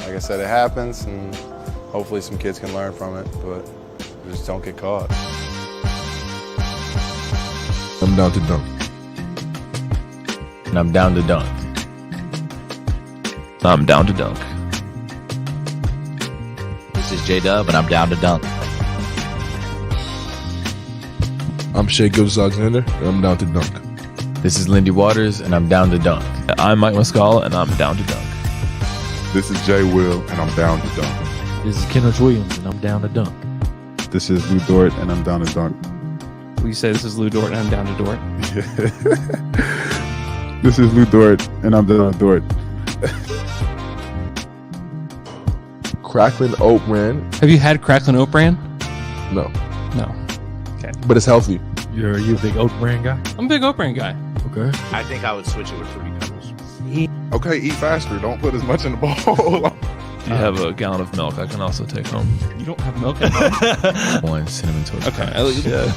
like I said, it happens, and hopefully some kids can learn from it, but just don't get caught. I'm down to dunk. And I'm down to dunk. I'm down to dunk. This is J-Dub, and I'm down to dunk. I'm Shea Gilgeous-Alexander, and I'm down to dunk. This is Lindy Waters, and I'm down to dunk. I'm Mike Muscala, and I'm down to dunk. This is Jay Will, and I'm down to dunk. This is Kenneth Williams, and I'm down to dunk. This is Lou Dort, and I'm down to dunk. We say this is Lou Dort, and I'm down to Dort. This is Lou Dort, and I'm down to Dort. Cracklin Oat Bran? Have you had Cracklin Oat Bran? No, No. Okay. but it's healthy. Are you a big oat brand guy? I'm a big Oat Bran guy. Okay. I think I would switch it with Fruity Pebbles. Okay, eat faster. Don't put as much in the bowl. If you have a gallon of milk, I can also take home. You don't have milk at home? One cinnamon toast. Okay. Yeah.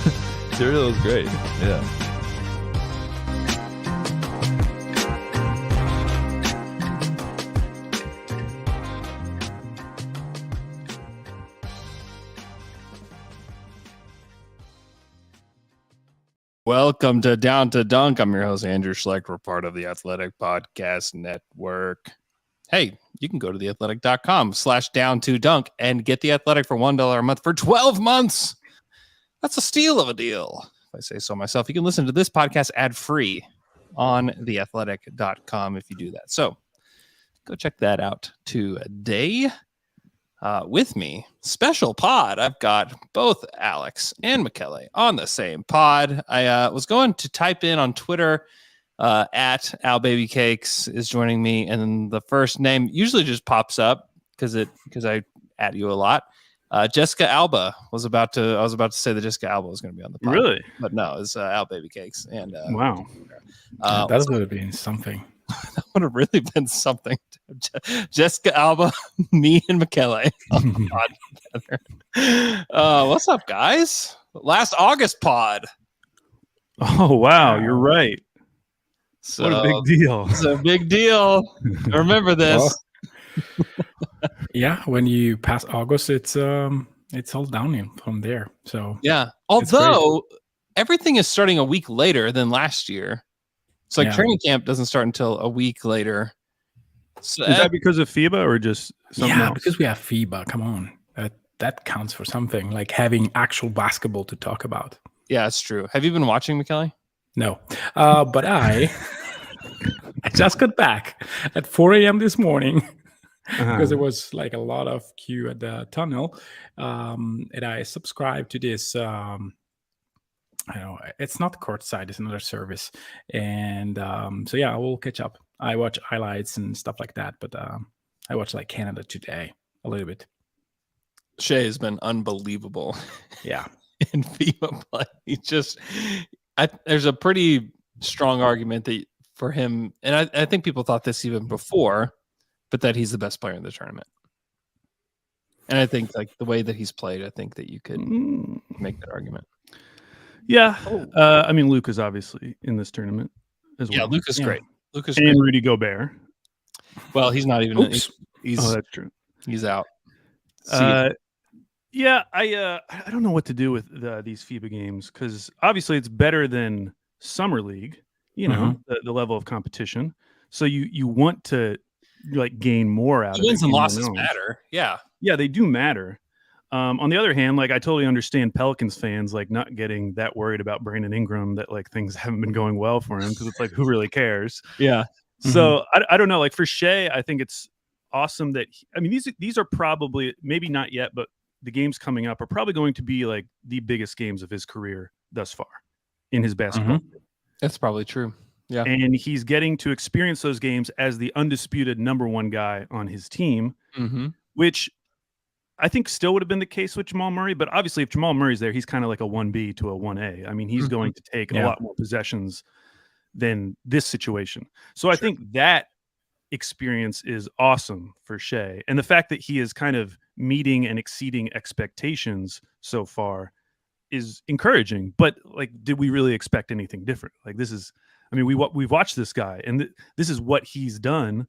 Cereal is great. Yeah. Welcome to Down to Dunk. I'm your host, Andrew Schlecht. We're part of the Athletic Podcast Network. Hey, you can go to theathletic.com/down2dunk and get The Athletic for $1 a month for 12 months. That's a steal of a deal, if I say so myself. You can listen to this podcast ad-free on theathletic.com if you do that. So go check that out today. With me, special pod. I've got both Alex and Michele on the same pod. I was going to type in on Twitter at AlBabyCakes is joining me, and then the first name usually just pops up because I at you a lot. Jessica Alba I was about to say that Jessica Alba was going to be on the pod. Really? But no, it's AlBabyCakes. And Wow. That would have been something. that would have really been something. Jessica Alba, me, and Michele on the pod together. What's up, guys? Last August pod. Oh, wow. You're right. So, What a big deal. It's a big deal. Remember this. Yeah, when you pass August, it's all downhill from there. So Yeah. Although everything is starting a week later than last year. It's like training camp doesn't start until a week later. So Is that because of FIBA or just something else? because we have FIBA. Come on, that counts for something. Like having actual basketball to talk about. yeah, it's true. Have you been watching, Michele? No, but I just got back at 4 a.m. this morning. Because there was like a lot of queue at the tunnel, and I subscribed to this. It's not courtside; it's another service, and so yeah, I will catch up. I watch highlights and stuff like that, but I watched like Canada today a little bit. Shea has been unbelievable. Yeah, in FIBA play. There's a pretty strong argument that for him, and I think people thought this even before, but that he's the best player in the tournament. And I think like the way that he's played, I think that you could make that argument. Yeah. I mean, Luke is obviously in this tournament as well. Yeah, Luke is great. Luke is And great. Rudy Gobert. Well, he's not even. Oops. He's That's true. he's out. Yeah, I don't know what to do with these FIBA games because obviously it's better than Summer League, you know, the level of competition. So you want to like gain more out of it. Wins and losses matter. Yeah. Yeah, they do matter. On the other hand, like I totally understand Pelicans fans like not getting that worried about Brandon Ingram that like things haven't been going well for him because it's like who really cares? Yeah. So I don't know. Like for Shea, I think it's awesome that these are probably maybe not yet, but the games coming up are probably going to be like the biggest games of his career thus far in his basketball. That's probably true. Yeah. And he's getting to experience those games as the undisputed number one guy on his team, which I think still would have been the case with Jamal Murray. But obviously, if Jamal Murray's there, he's kind of like a 1B to a 1A. I mean, he's going to take a lot more possessions than this situation. So I think that experience is awesome for Shea. And the fact that he is kind of meeting and exceeding expectations so far is encouraging. But like, did we really expect anything different? Like this is, I mean, we've watched this guy and this is what he's done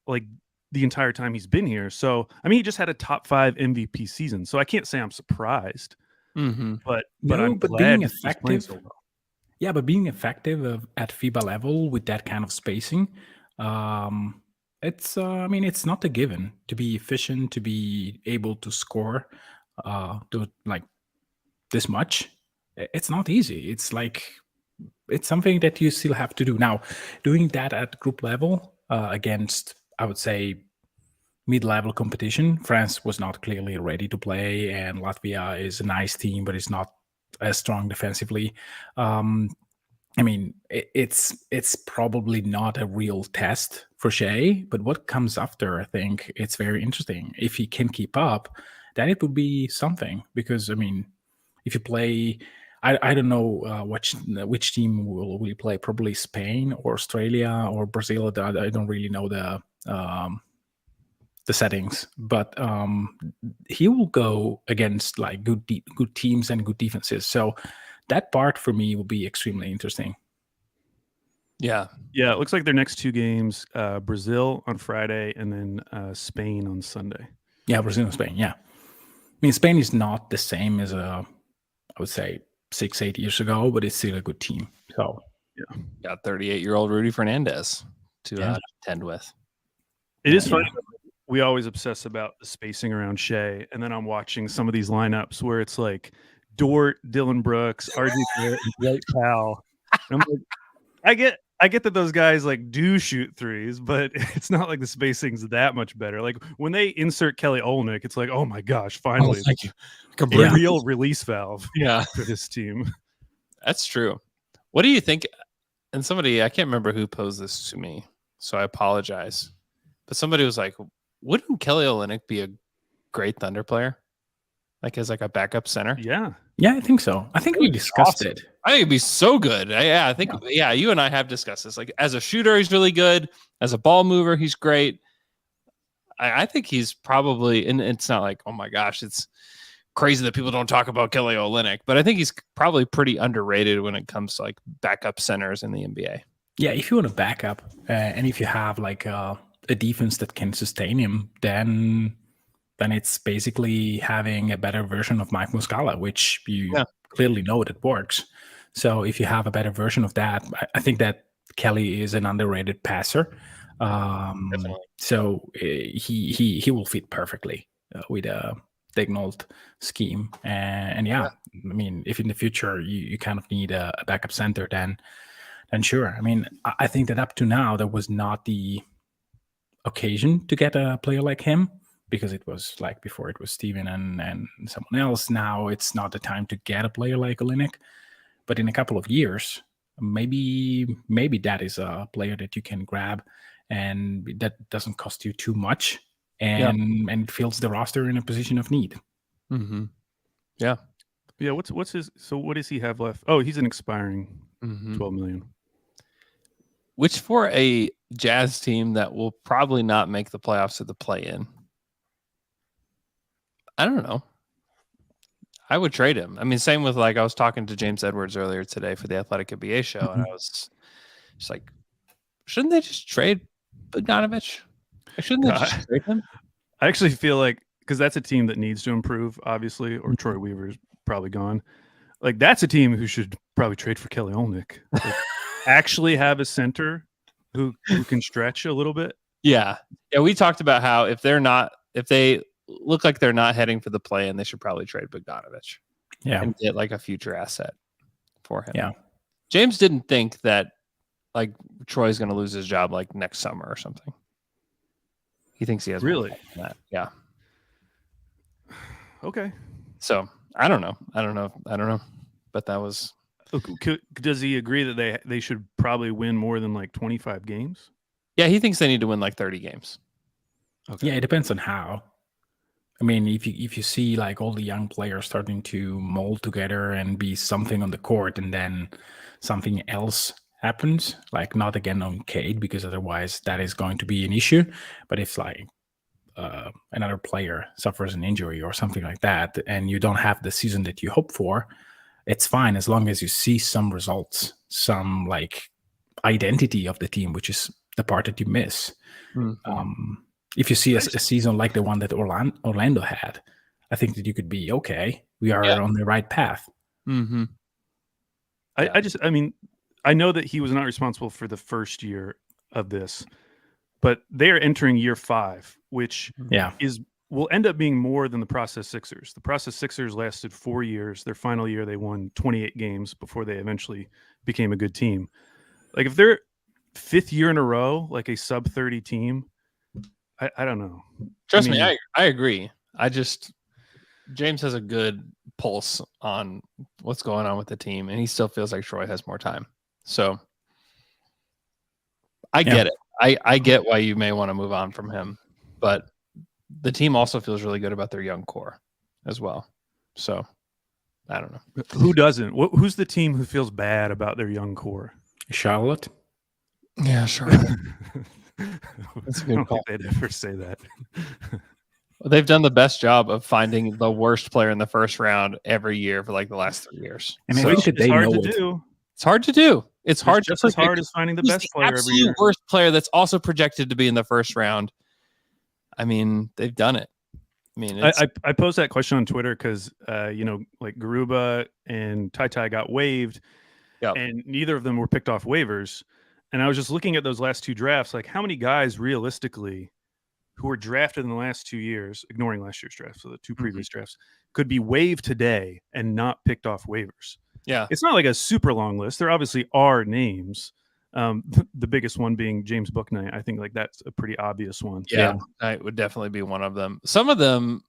like the entire time he's been here. So, I mean, he just had a top 5 MVP season. So I can't say I'm surprised, but I'm glad being he's playing effective, so well. yeah, but being effective at FIBA level with that kind of spacing, I mean, it's not a given to be efficient, to be able to score, to like this much. It's not easy. It's something that you still have to do. Now, doing that at group level against, I would say, mid-level competition. France was not clearly ready to play, and Latvia is a nice team, but it's not as strong defensively. I mean, it's probably not a real test for Shea, but what comes after, I think it's very interesting. If he can keep up, then it would be something. Because I mean, if you play, I don't know which team will we play. Probably Spain or Australia or Brazil. I don't really know the settings, but he will go against like good teams and good defenses. So that part for me will be extremely interesting. Yeah. Yeah, it looks like their next 2 games, Brazil on Friday and then Spain on Sunday. Yeah, Brazil and Spain, yeah. I mean, Spain is not the same as I would say 6-8 years ago, but it's still a good team. So yeah, got 38-year-old Rudy Fernandez to contend with. It is funny. We always obsess about the spacing around Shea, and then I'm watching some of these lineups where it's like Dort, Dylan Brooks, RJ Barrett, and Dwight Powell. And I'm like, I get that those guys like do shoot threes, but it's not like the spacing's that much better. Like when they insert Kelly Olynyk, it's like, oh my gosh, finally, thank you. A real release valve. Yeah, for this team. That's true. What do you think? And somebody, I can't remember who posed this to me, so I apologize. But somebody was like, wouldn't Kelly Olynyk be a great Thunder player? Like as like a backup center? Yeah, I think so. I think we discussed it. I think it'd be so good. I think you and I have discussed this. Like as a shooter, he's really good. As a ball mover, he's great. I think he's probably, and it's not like, oh my gosh, it's crazy that people don't talk about Kelly Olynyk, but I think he's probably pretty underrated when it comes to like backup centers in the NBA. Yeah, if you want to back up and if you have like a defense that can sustain him, then it's basically having a better version of Mike Muscala, which you clearly know that works. So if you have a better version of that, I think that Kelly is an underrated passer. So he will fit perfectly with a Dignold scheme. And I mean, if in the future you kind of need a backup center, then sure. I mean, I think that up to now there was not the occasion to get a player like him, because it was like before it was Steven and someone else. Now it's not the time to get a player like Olynyk, but in a couple of years, maybe that is a player that you can grab, and that doesn't cost you too much, and it fills the roster in a position of need. Mm-hmm. Yeah. What's his? So what does he have left? Oh, he's an expiring $12 million. Which for a Jazz team that will probably not make the playoffs or the play-in, I don't know. I would trade him. I mean, same with like I was talking to James Edwards earlier today for the Athletic NBA show, and I was just like, shouldn't they just trade Bogdanovic? Shouldn't they just trade him? I actually feel like, because that's a team that needs to improve, obviously, or Troy Weaver's probably gone. Like that's a team who should probably trade for Kelly Olynyk. Like, actually have a center who can stretch a little bit. Yeah. We talked about how if they look like they're not heading for the play, and they should probably trade Bogdanovic. Yeah. And get like a future asset for him. Yeah. James didn't think that like Troy's going to lose his job like next summer or something. He thinks he has really that. Yeah. Okay. So I don't know. But that was. Does he agree that they should probably win more than like 25 games? Yeah, he thinks they need to win like 30 games. Okay. Yeah, it depends on how. I mean, if you see like all the young players starting to mold together and be something on the court, and then something else happens, like not again on Cade, because otherwise that is going to be an issue. But if like another player suffers an injury or something like that, and you don't have the season that you hope for, it's fine as long as you see some results, some like identity of the team, which is the part that you miss. If you see a season like the one that Orlando had, I think that you could be okay. We are on the right path. Mm-hmm. I mean, I know that he was not responsible for the first year of this, but they are entering year 5, which will end up being more than the Process Sixers. The Process Sixers lasted 4 years. Their final year, they won 28 games before they eventually became a good team. Like if they're 5th year in a row, like a sub 30 team, I don't know. Trust me, I agree. James has a good pulse on what's going on with the team, and he still feels like Troy has more time. So I get it. I get why you may want to move on from him, but the team also feels really good about their young core as well. So I don't know. Who doesn't? Who's the team who feels bad about their young core? Charlotte? Yeah, sure. That's a good call. They'd ever say that. They've done the best job of finding the worst player in the first round every year for like the last 3 years. And I think that they know it. It's hard to do. It's hard just to as hard as finding the best player every year. Worst player that's also projected to be in the first round. I mean, they've done it. I mean, I posed that question on Twitter because like Garuba and Tai got waived, and neither of them were picked off waivers. And I was just looking at those last 2 drafts, like how many guys realistically who were drafted in the last 2 years, ignoring last year's draft, so the 2 previous drafts, could be waived today and not picked off waivers. Yeah. It's not like a super long list. There obviously are names. The biggest one being James Bouknight. I think like that's a pretty obvious one. Yeah, Bouknight would definitely be one of them. Some of them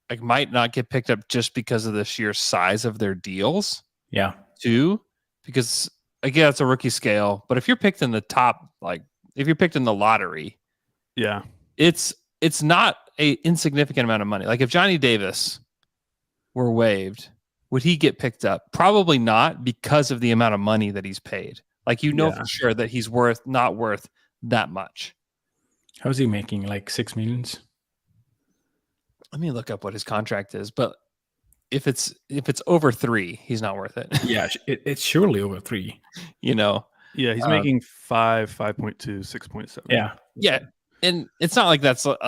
like might not get picked up just because of the sheer size of their deals. Yeah. Too, because again, it's a rookie scale. But if you're picked in the top, like if you're picked in the lottery, it's not a insignificant amount of money. Like if Johnny Davis were waived, would he get picked up? Probably not, because of the amount of money that he's paid. Like for sure that he's not worth that much. How is he making? Like $6 million? Let me look up what his contract is, but if it's over 3, he's not worth it. Yeah, it's surely over 3. Yeah, he's making 5.2, 6.7. Yeah. And it's not like that's that's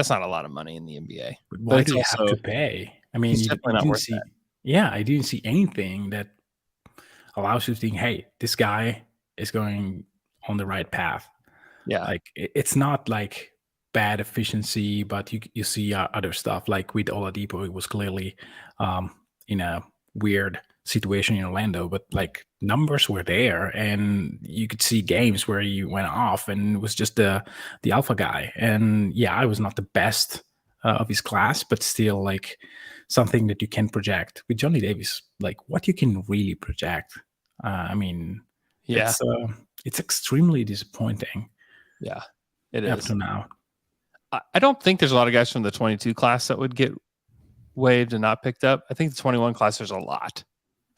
not a lot of money in the NBA. But why do you have to pay? I mean, I didn't see anything that allows you to think, hey, this guy is going on the right path. Yeah. Like it's not like bad efficiency, but you see other stuff like with Oladipo, it was clearly in a weird situation in Orlando, but like numbers were there and you could see games where he went off and it was just the alpha guy. And I was not the best of his class, but still like something that you can project. With Johnny Davis, like what you can really project. I mean, it's extremely disappointing. Yeah, it is up to now. I don't think there's a lot of guys from the 22 class that would get waived and not picked up. I think the 21 class there's a lot,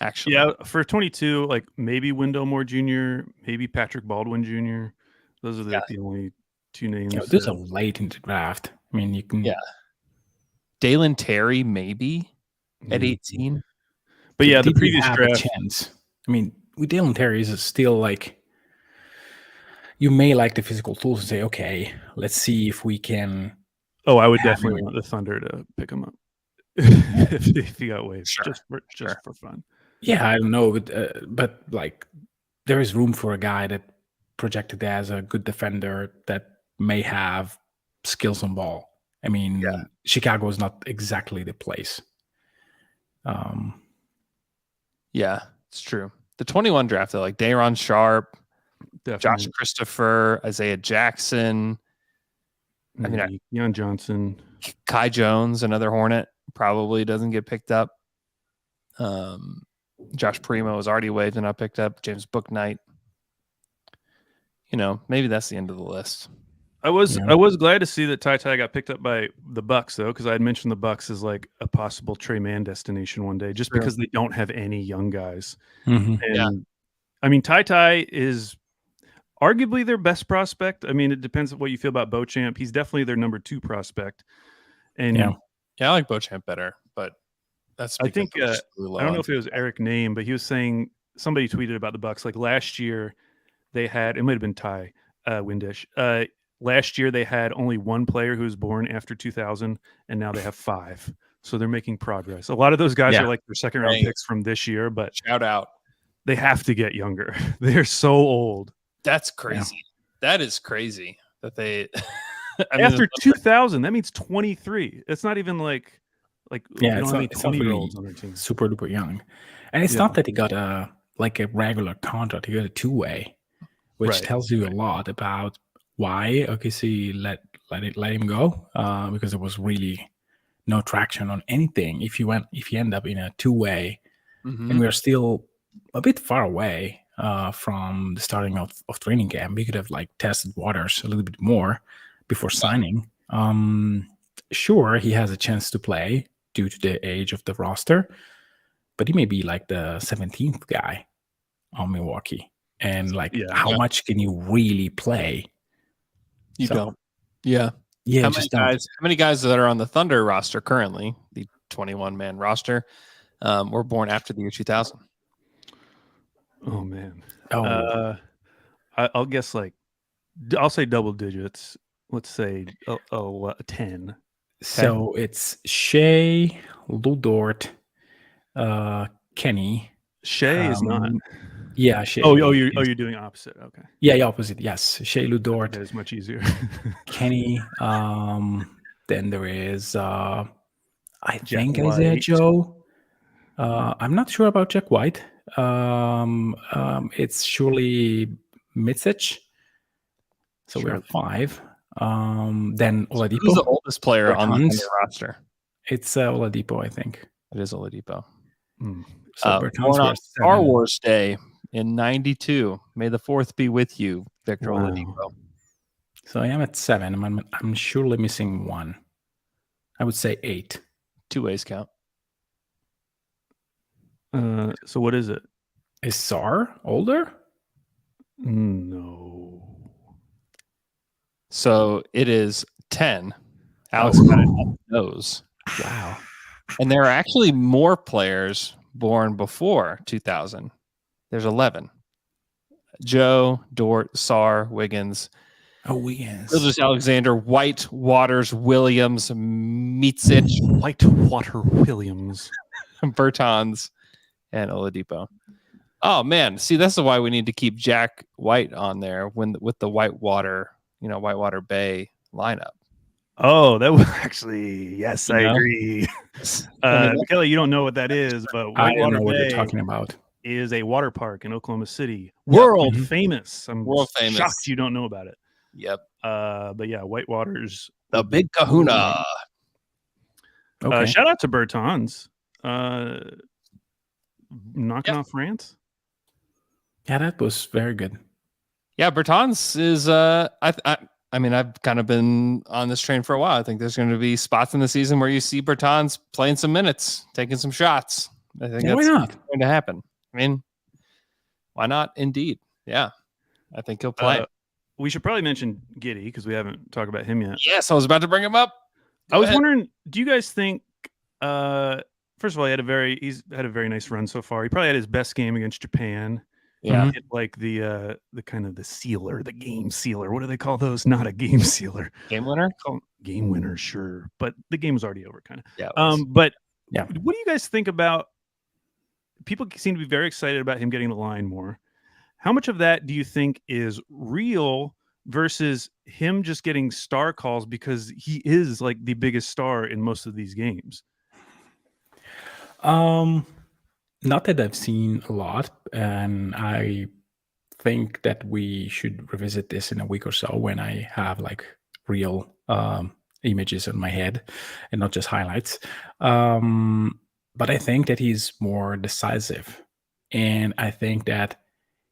actually. Yeah, for 22, like maybe Wendell Moore Jr., maybe Patrick Baldwin Jr. Those are the only 2 names. Those are late in the draft. I mean, you can. Yeah. Dalen Terry, maybe at 18. But the previous draft. Chance. I mean, with Dalen Terry is still like. You may like the physical tools and say, okay, let's see if we can. Oh, I would definitely want the Thunder to pick him up if he got waived, just for fun. Yeah, I don't know, but like there is room for a guy that projected as a good defender that may have skills on ball. I mean, Chicago is not exactly the place. Yeah, it's true. The 21 draft, though, like Day'Ron Sharp. Definitely. Josh Christopher, Isaiah Jackson, Keon Johnson, Kai Jones, another Hornet, probably doesn't get picked up. Josh Primo was already waived and not picked up. James Bouknight. Maybe that's the end of the list. I was glad to see that Tai got picked up by the Bucks, though, because I had mentioned the Bucks as like a possible Trey Mann destination one day, just because they don't have any young guys. Mm-hmm. And I mean, Tai is arguably their best prospect. I mean, it depends on what you feel about Beauchamp. He's definitely their number 2 prospect. And I like Beauchamp better, but that's I think I don't know if it was Eric Name, but he was saying somebody tweeted about the Bucks like last year they had, it might have been Ty Windish. Last year they had only one player who was born after 2000, and now they have 5. So they're making progress. A lot of those guys are like their second round picks from this year, but shout out. They have to get younger. They're so old. That's crazy. Yeah. That is crazy that they after 2000, that means 23. It's not even like it's not 20-year-olds on their team. Super duper young. And it's not that he got a regular contract, he got a 2-way, which tells you a lot about why OKC let him go, because there was really no traction on anything. If you end up in a 2-way, and we're still a bit far away from the starting of training camp, we could have tested waters a little bit more before signing. Sure, he has a chance to play due to the age of the roster, but he may be like the 17th guy on Milwaukee. And how much can you really play? You don't. Yeah. Yeah. How many guys that are on the Thunder roster currently, the 21-man roster, were born after the year 2000? Oh man. I'll guess I'll say double digits. Let's say 10. So it's Shea, Lou Dort, Kenny. Shea is not. Yeah, Shea. You're doing opposite. Okay. Yeah, opposite. Yes, Shea, Lou Dort. That is much easier. Kenny. Then there is I think Isaiah Joe. I'm not sure about Jack White. It's surely Mitsic. So we're at 5. Then Oladipo. Who's the oldest player on the roster? It's Oladipo, I think. It is Oladipo. So born on Star Wars Day in 92. May the 4th be with you, Victor Oladipo. So I am at 7. I'm surely missing 1. I would say 8. 2 ways count. So what is it? Is Sar older? No. So it is 10. Alex knows. Wow. And there are actually more players born before 2000. There's 11. Joe, Dort, Sar, Wiggins. Oh, Wiggins. Alexander, White, Waters, Williams, Mitsic. Whitewater Williams. Bertans, and Oladipo. Oh man, see, that's why we need to keep Jack White on there with the Whitewater Bay lineup. Oh, that was actually I agree. Kelly, you don't know what that is, but I don't know Bay what you're talking about. Is a water park in Oklahoma City, world famous. I'm world famous. Shocked you don't know about it. Yep. But yeah, Whitewater's the big Kahuna. Okay. Shout out to Bertans. Knocking off France. Yeah, that was very good. Yeah, Bertans is I mean, I've kind of been on this train for a while. I think there's going to be spots in the season where you see Bertans playing some minutes, taking some shots. I think that's going to happen. I mean, why not? Indeed. Yeah, I think he'll play. We should probably mention Giddey because we haven't talked about him yet. Yes, I was about to bring him up. I was wondering, do you guys think, first of all, he's had a very nice run so far. He probably had his best game against Japan. Yeah. Like the kind of the sealer, the game sealer. What do they call those? Not a game sealer. Game winner? Game winner, sure. But the game was already over, kind of. Yeah. But what do you guys think about, people seem to be very excited about him getting the line more. How much of that do you think is real versus him just getting star calls because he is like the biggest star in most of these games? Not that I've seen a lot, and I think that we should revisit this in a week or so when I have like real images in my head and not just highlights. But I think that he's more decisive, and I think that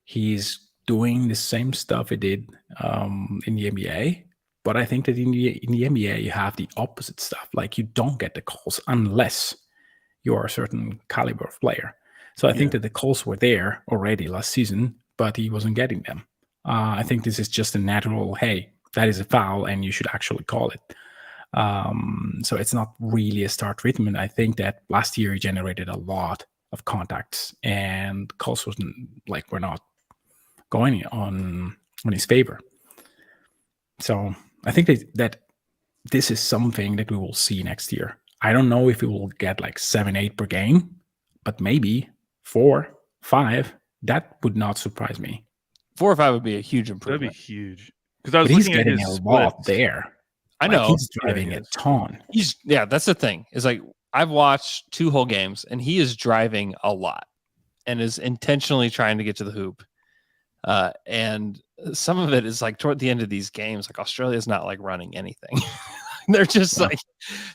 he's doing the same stuff he did in the NBA. But I think that in the NBA you have the opposite stuff. Like you don't get the calls unless you're a certain caliber of player. So I think that the calls were there already last season, but he wasn't getting them. I think this is just a natural, hey, that is a foul and you should actually call it. So it's not really a star treatment. I think that last year he generated a lot of contacts and calls were not going on his favor. So I think that this is something that we will see next year. I don't know if we will get like 7, 8 per game, but maybe 4, 5. That would not surprise me. 4 or 5 would be a huge That'd improvement. be huge. Because I was But he's looking at getting his a splits. lot there. I Like, know. he's driving he a is. ton. That's the thing. Is like I've watched 2 whole games and he is driving a lot and is intentionally trying to get to the hoop. And some of it is like toward the end of these games, like Australia's not like running anything. They're just like,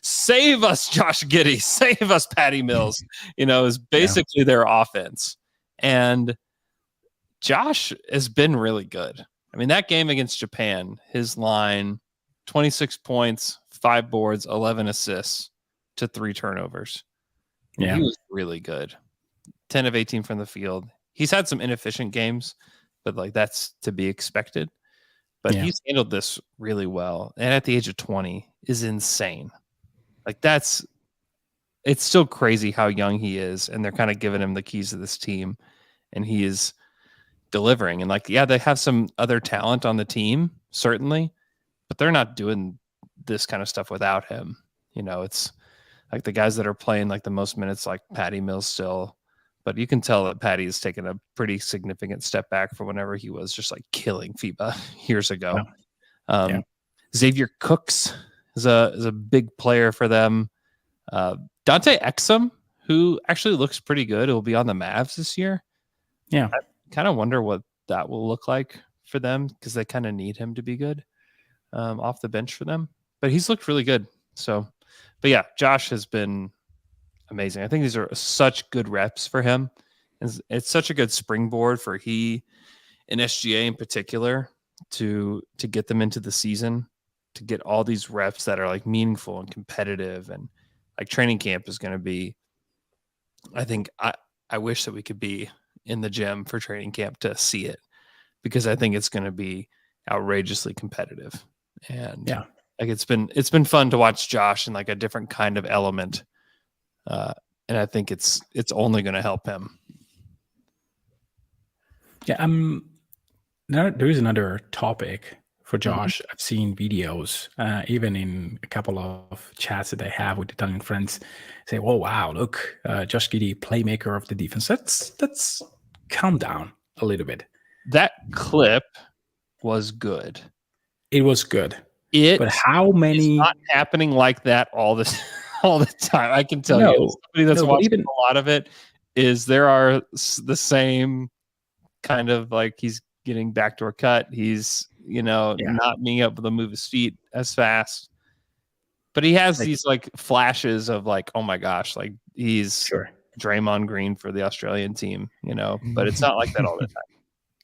save us, Josh Giddey, save us, Patty Mills, is basically their offense. And Josh has been really good. I mean, that game against Japan, his line, 26 points, 5 boards, 11 assists to 3 turnovers. Yeah. He was really good. 10 of 18 from the field. He's had some inefficient games, but like that's to be expected. But he's handled this really well. And at the age of 20 is insane. Like it's still crazy how young he is. And they're kind of giving him the keys to this team. And he is delivering. And like, they have some other talent on the team, certainly, but they're not doing this kind of stuff without him. It's like the guys that are playing like the most minutes, like Patty Mills still. But you can tell that Patty has taken a pretty significant step back from whenever he was just like killing FIBA years ago. Yeah. Xavier Cooks is a big player for them. Dante Exum, who actually looks pretty good, will be on the Mavs this year. Yeah. I kind of wonder what that will look like for them because they kind of need him to be good off the bench for them. But he's looked really good. So, but yeah, Josh has been amazing. I think these are such good reps for him. It's such a good springboard for he and SGA in particular to get them into the season, to get all these reps that are like meaningful and competitive. And like training camp is going to be, I think I wish that we could be in the gym for training camp to see it because I think it's going to be outrageously competitive. And like it's been fun to watch Josh in like a different kind of element. And I think it's only going to help him. Yeah. There is another topic for Josh. I've seen videos, even in a couple of chats that I have with Italian friends, say, "Oh wow, look, Josh Giddey, playmaker of the defense." Let's calm down a little bit. That clip was good. It was good. But how many? It's not happening like that all the time. I can tell you, somebody that's watching a lot of it is there are the same kind of like he's getting backdoor cut. He's not being able to move his feet as fast, but he has these like flashes of like, oh my gosh, like he's Draymond Green for the Australian team, but it's not like that all the time.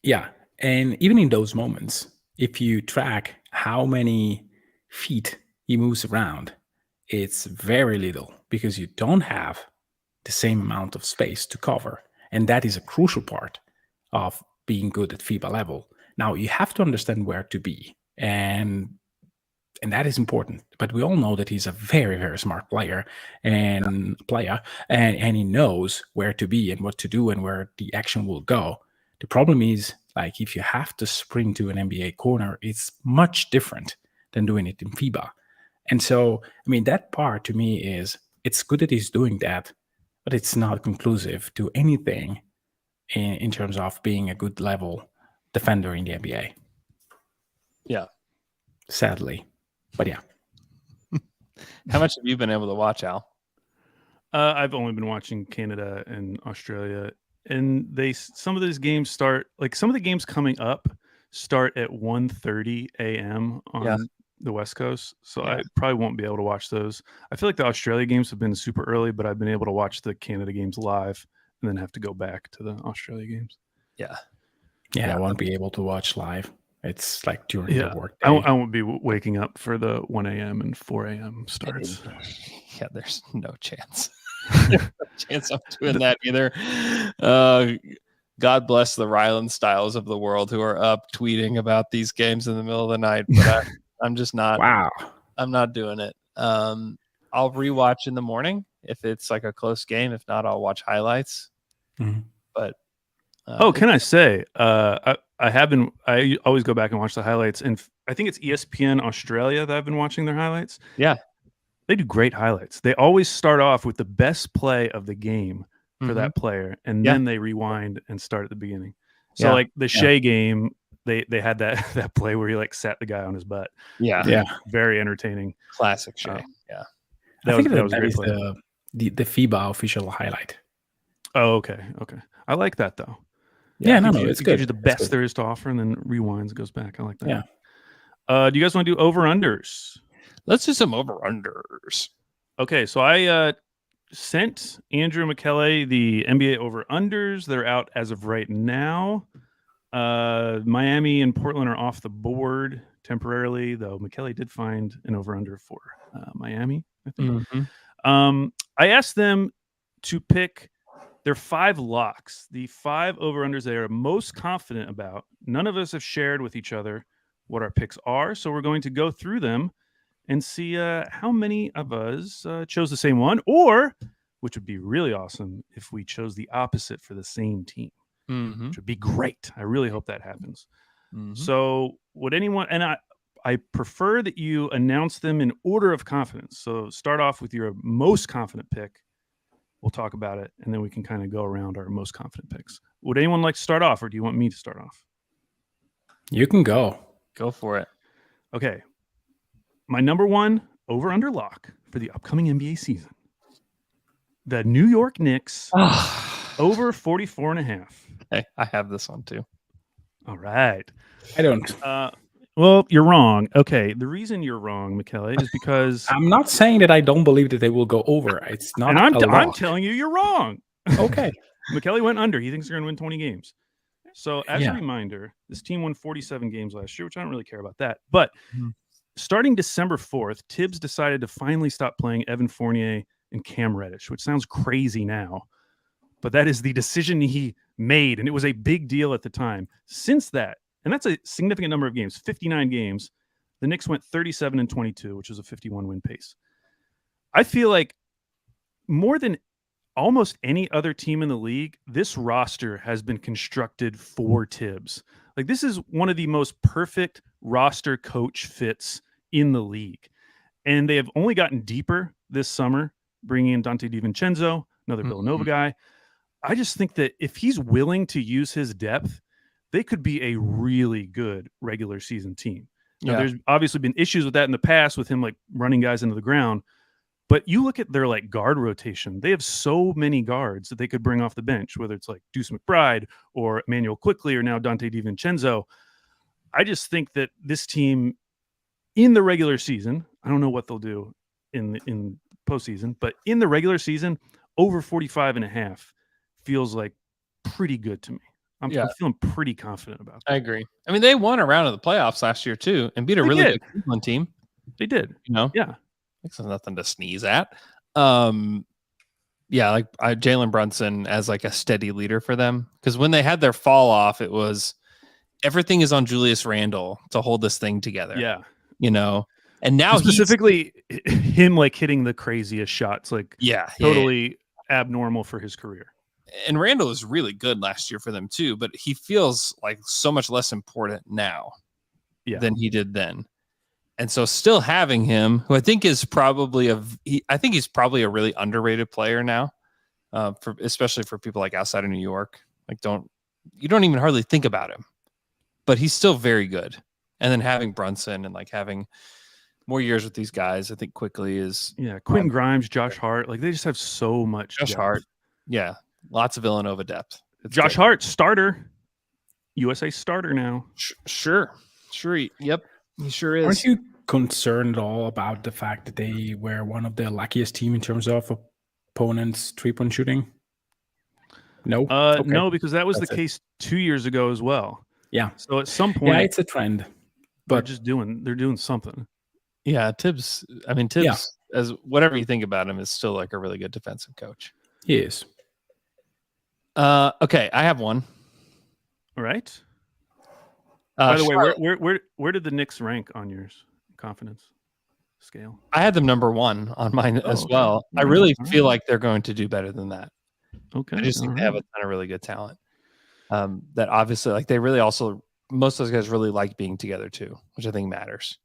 Yeah. And even in those moments, if you track how many feet he moves around, it's very little because you don't have the same amount of space to cover. And that is a crucial part of being good at FIBA level. Now, you have to understand where to be. And that is important. But we all know that he's a very, very smart player and he knows where to be and what to do and where the action will go. The problem is, like, if you have to sprint to an NBA corner, it's much different than doing it in FIBA. And so, I mean, that part to me is, it's good that he's doing that, but it's not conclusive to anything in terms of being a good level defender in the NBA. Yeah. Sadly. But yeah. How much have you been able to watch, Al? I've only been watching Canada and Australia. And some of those games start, like some of the games coming up start at 1:30 a.m. on the West Coast. So I probably won't be able to watch those. I feel like the Australia games have been super early, but I've been able to watch the Canada games live and then have to go back to the Australia games. Yeah. Yeah, I won't be able to watch live. It's like during the work day. I won't be waking up for the 1 a.m. and 4 a.m. starts. Yeah, there's no chance. Chance I'm doing that either. God bless the Ryland Styles of the world who are up tweeting about these games in the middle of the night. But I'm just not. Wow. I'm not doing it. I'll rewatch in the morning if it's like a close game. If not, I'll watch highlights. Mm-hmm. But can I say I always go back and watch the highlights, and I think it's ESPN Australia that I've been watching their highlights. Yeah. They do great highlights. They always start off with the best play of the game for that player, and then they rewind and start at the beginning. So like the Shea game, they had that play where he like sat the guy on his butt. Yeah. Very entertaining. Classic Shea. That was a great play. The FIBA official highlight. Oh, okay. I like that though. It's it good. gives you the best there is to offer, and then rewinds and goes back. I like that. Yeah. Do you guys want to do over-unders? Let's do some over-unders. Okay, so I sent Andrew Michele the NBA over-unders that are out as of right now. Miami and Portland are off the board temporarily, though Michele did find an over-under for Miami, I think. I asked them to pick their 5 locks, the 5 over-unders they are most confident about. None of us have shared with each other what our picks are, so we're going to go through them and see how many of us chose the same one, or, which would be really awesome, if we chose the opposite for the same team, which would be great. I really hope that happens. So would anyone, and I prefer that you announce them in order of confidence. So start off with your most confident pick. We'll talk about it, and then we can kind of go around our most confident picks. Would anyone like to start off, or do you want me to start off? You can go. Go for it. Okay. My number 1 over-under lock for the upcoming NBA season. The New York Knicks over 44.5. Hey, I have this one too. All right. I don't. Well, you're wrong. Okay. The reason you're wrong, Michele, is because I'm not saying that I don't believe that they will go over. It's not. And I'm I'm telling you, you're wrong. Okay. Michele went under. He thinks they're going to win 20 games. So as a reminder, this team won 47 games last year, which I don't really care about that. But starting December 4th, Tibbs decided to finally stop playing Evan Fournier and Cam Reddish, which sounds crazy now. But that is the decision he made, and it was a big deal at the time. Since that, and that's a significant number of games, 59 games, the Knicks went 37-22, which is a 51-win pace. I feel like more than almost any other team in the league, this roster has been constructed for Tibbs. Like, this is one of the most perfect roster coach fits in the league. And they have only gotten deeper this summer, bringing in Dante DiVincenzo, another Villanova guy. I just think that if he's willing to use his depth, they could be a really good regular season team. Now, there's obviously been issues with that in the past with him like running guys into the ground. But you look at their like guard rotation, they have so many guards that they could bring off the bench, whether it's like Deuce McBride or Emmanuel Quickley or now Dante DiVincenzo. I just think that this team in the regular season, I don't know what they'll do in postseason, but in the regular season, over 45.5 feels like pretty good to me. I'm feeling pretty confident about that. I agree. I mean, they won a round of the playoffs last year too and beat a really good Cleveland team. They did. You know? Yeah. That's nothing to sneeze at. Like Jalen Brunson as like a steady leader for them. Because when they had their fall off, it was everything is on Julius Randle to hold this thing together. Yeah. You know, and now specifically him like hitting the craziest shots, like totally abnormal for his career. And Randall was really good last year for them too, but he feels like so much less important now than he did then. And so still having him, who I think is probably he's probably a really underrated player now, especially for people like outside of New York. Like you don't even hardly think about him, but he's still very good. And then having Brunson and like having more years with these guys, I think quickly is Quentin Grimes, Josh Hart, like they just have so much. Josh Hart, lots of Villanova depth. Josh Hart, starter, USA starter now. Sure. Yep, he sure is. Aren't you concerned at all about the fact that they were one of the luckiest team in terms of opponents' 3-point shooting? No, no, because that was the case 2 years ago as well. Yeah. So at some point, it's a trend, but they're doing something. Yeah, Tibbs. I mean, Tibbs, as whatever you think about him, is still like a really good defensive coach. He is. Okay, I have one. All right. By the way, where did the Knicks rank on yours confidence scale? I had them number 1 on mine as well. I really feel like they're going to do better than that. Okay. I just think they have a ton of really good talent. That obviously, like, they really also most of those guys really like being together too, which I think matters.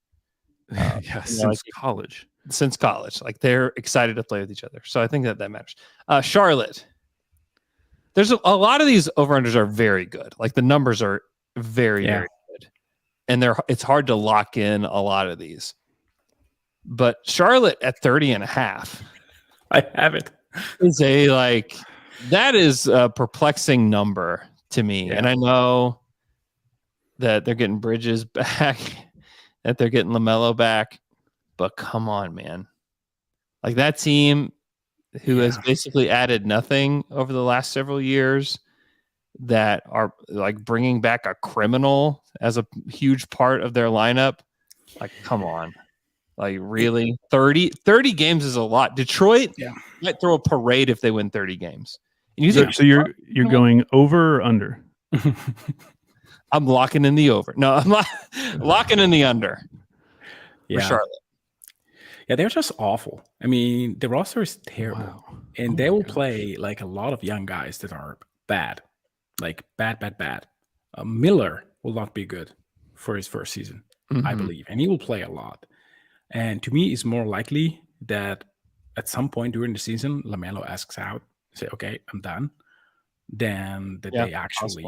Yeah, since like, college. Since college, like they're excited to play with each other. So I think that matters. Charlotte, there's a lot of these over-unders are very good. Like the numbers are very, very good. And it's hard to lock in a lot of these. But Charlotte at 30.5. I have it. Is that is a perplexing number to me. Yeah. And I know that they're getting Bridges back, that they're getting LaMelo back. But come on, man. Like that team who has basically added nothing over the last several years, that are like bringing back a criminal as a huge part of their lineup. Like, come on. Like really 30 games is a lot. Detroit might throw a parade if they win 30 games. And So you're going over or under? I'm locking in the over. No, I'm locking in the under. Yeah. For Charlotte. Yeah, they're just awful. I mean, the roster is terrible. Wow. And they will play like a lot of young guys that are bad. Like bad. Miller will not be good for his first season, I believe. And he will play a lot. And to me, it's more likely that at some point during the season, LaMelo asks out, say, okay, I'm done, than that they actually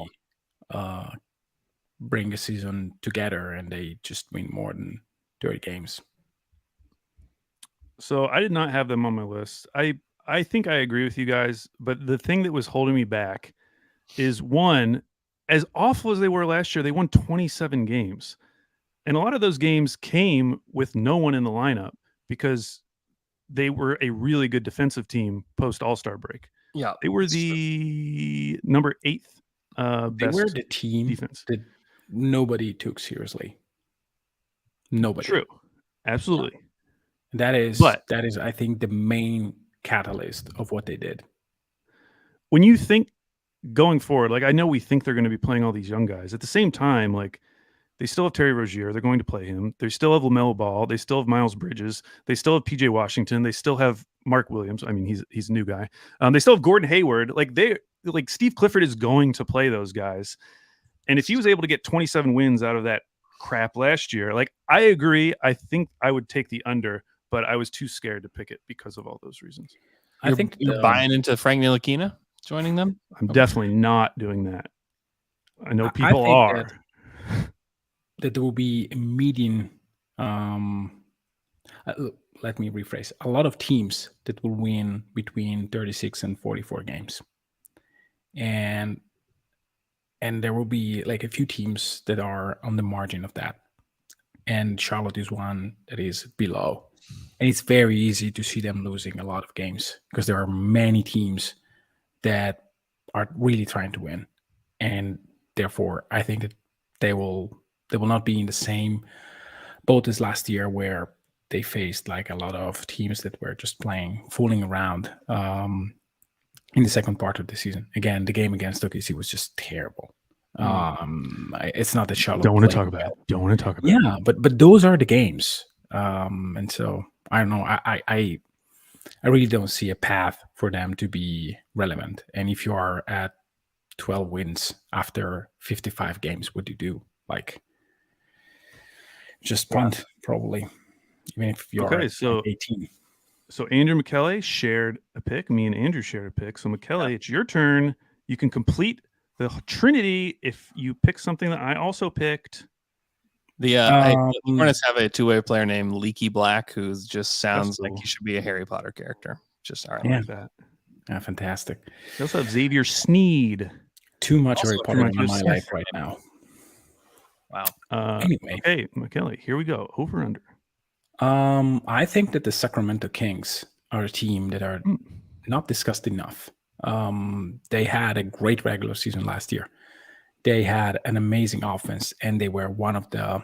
bring a season together and they just win more than 30 games. So I did not have them on my list. I think I agree with you guys, but the thing that was holding me back is, one, as awful as they were last year, they won 27 games. And a lot of those games came with no one in the lineup because they were a really good defensive team post All-Star break. Yeah. They were the number 8th They best were the team defense that nobody took seriously. Nobody. True. Absolutely. That is, I think, the main catalyst of what they did. When you think going forward, like I know we think they're going to be playing all these young guys. At the same time, like they still have Terry Rozier. They're going to play him. They still have LaMelo Ball. They still have Miles Bridges. They still have PJ Washington. They still have Mark Williams. I mean, he's a new guy. They still have Gordon Hayward. Like Steve Clifford is going to play those guys. And if he was able to get 27 wins out of that crap last year, like I agree. I think I would take the under, but I was too scared to pick it because of all those reasons. I think you're buying into Frank Ntilikina joining them. I'm definitely not doing that. I know people are. That there will be a median. Let me rephrase. A lot of teams that will win between 36 and 44 games, and there will be like a few teams that are on the margin of that, and Charlotte is one that is below. And it's very easy to see them losing a lot of games because there are many teams that are really trying to win. And therefore, I think that they will not be in the same boat as last year where they faced like a lot of teams that were just fooling around in the second part of the season. Again, the game against OKC was just terrible. It's not that Charlotte don't want to talk about it. Don't want to talk about it. But those are the games. And so I don't know. I really don't see a path for them to be relevant. And if you are at 12 wins after 55 games, what do you do? Like, just punt, probably. Even if you're at 18. So Andrew Michele shared a pick. Me and Andrew shared a pick. So Michele, it's your turn. You can complete the Trinity if you pick something that I also picked. The Hornets have a two-way player named Leaky Black who just sounds like he should be a Harry Potter character. Just like that. Yeah, fantastic. They also have Xavier Sneed. Too much Harry Potter in my life right now. Wow. Anyway, okay, Michele, here we go. Over under. I think that the Sacramento Kings are a team that are not discussed enough. They had a great regular season last year. They had an amazing offense, and they were one of the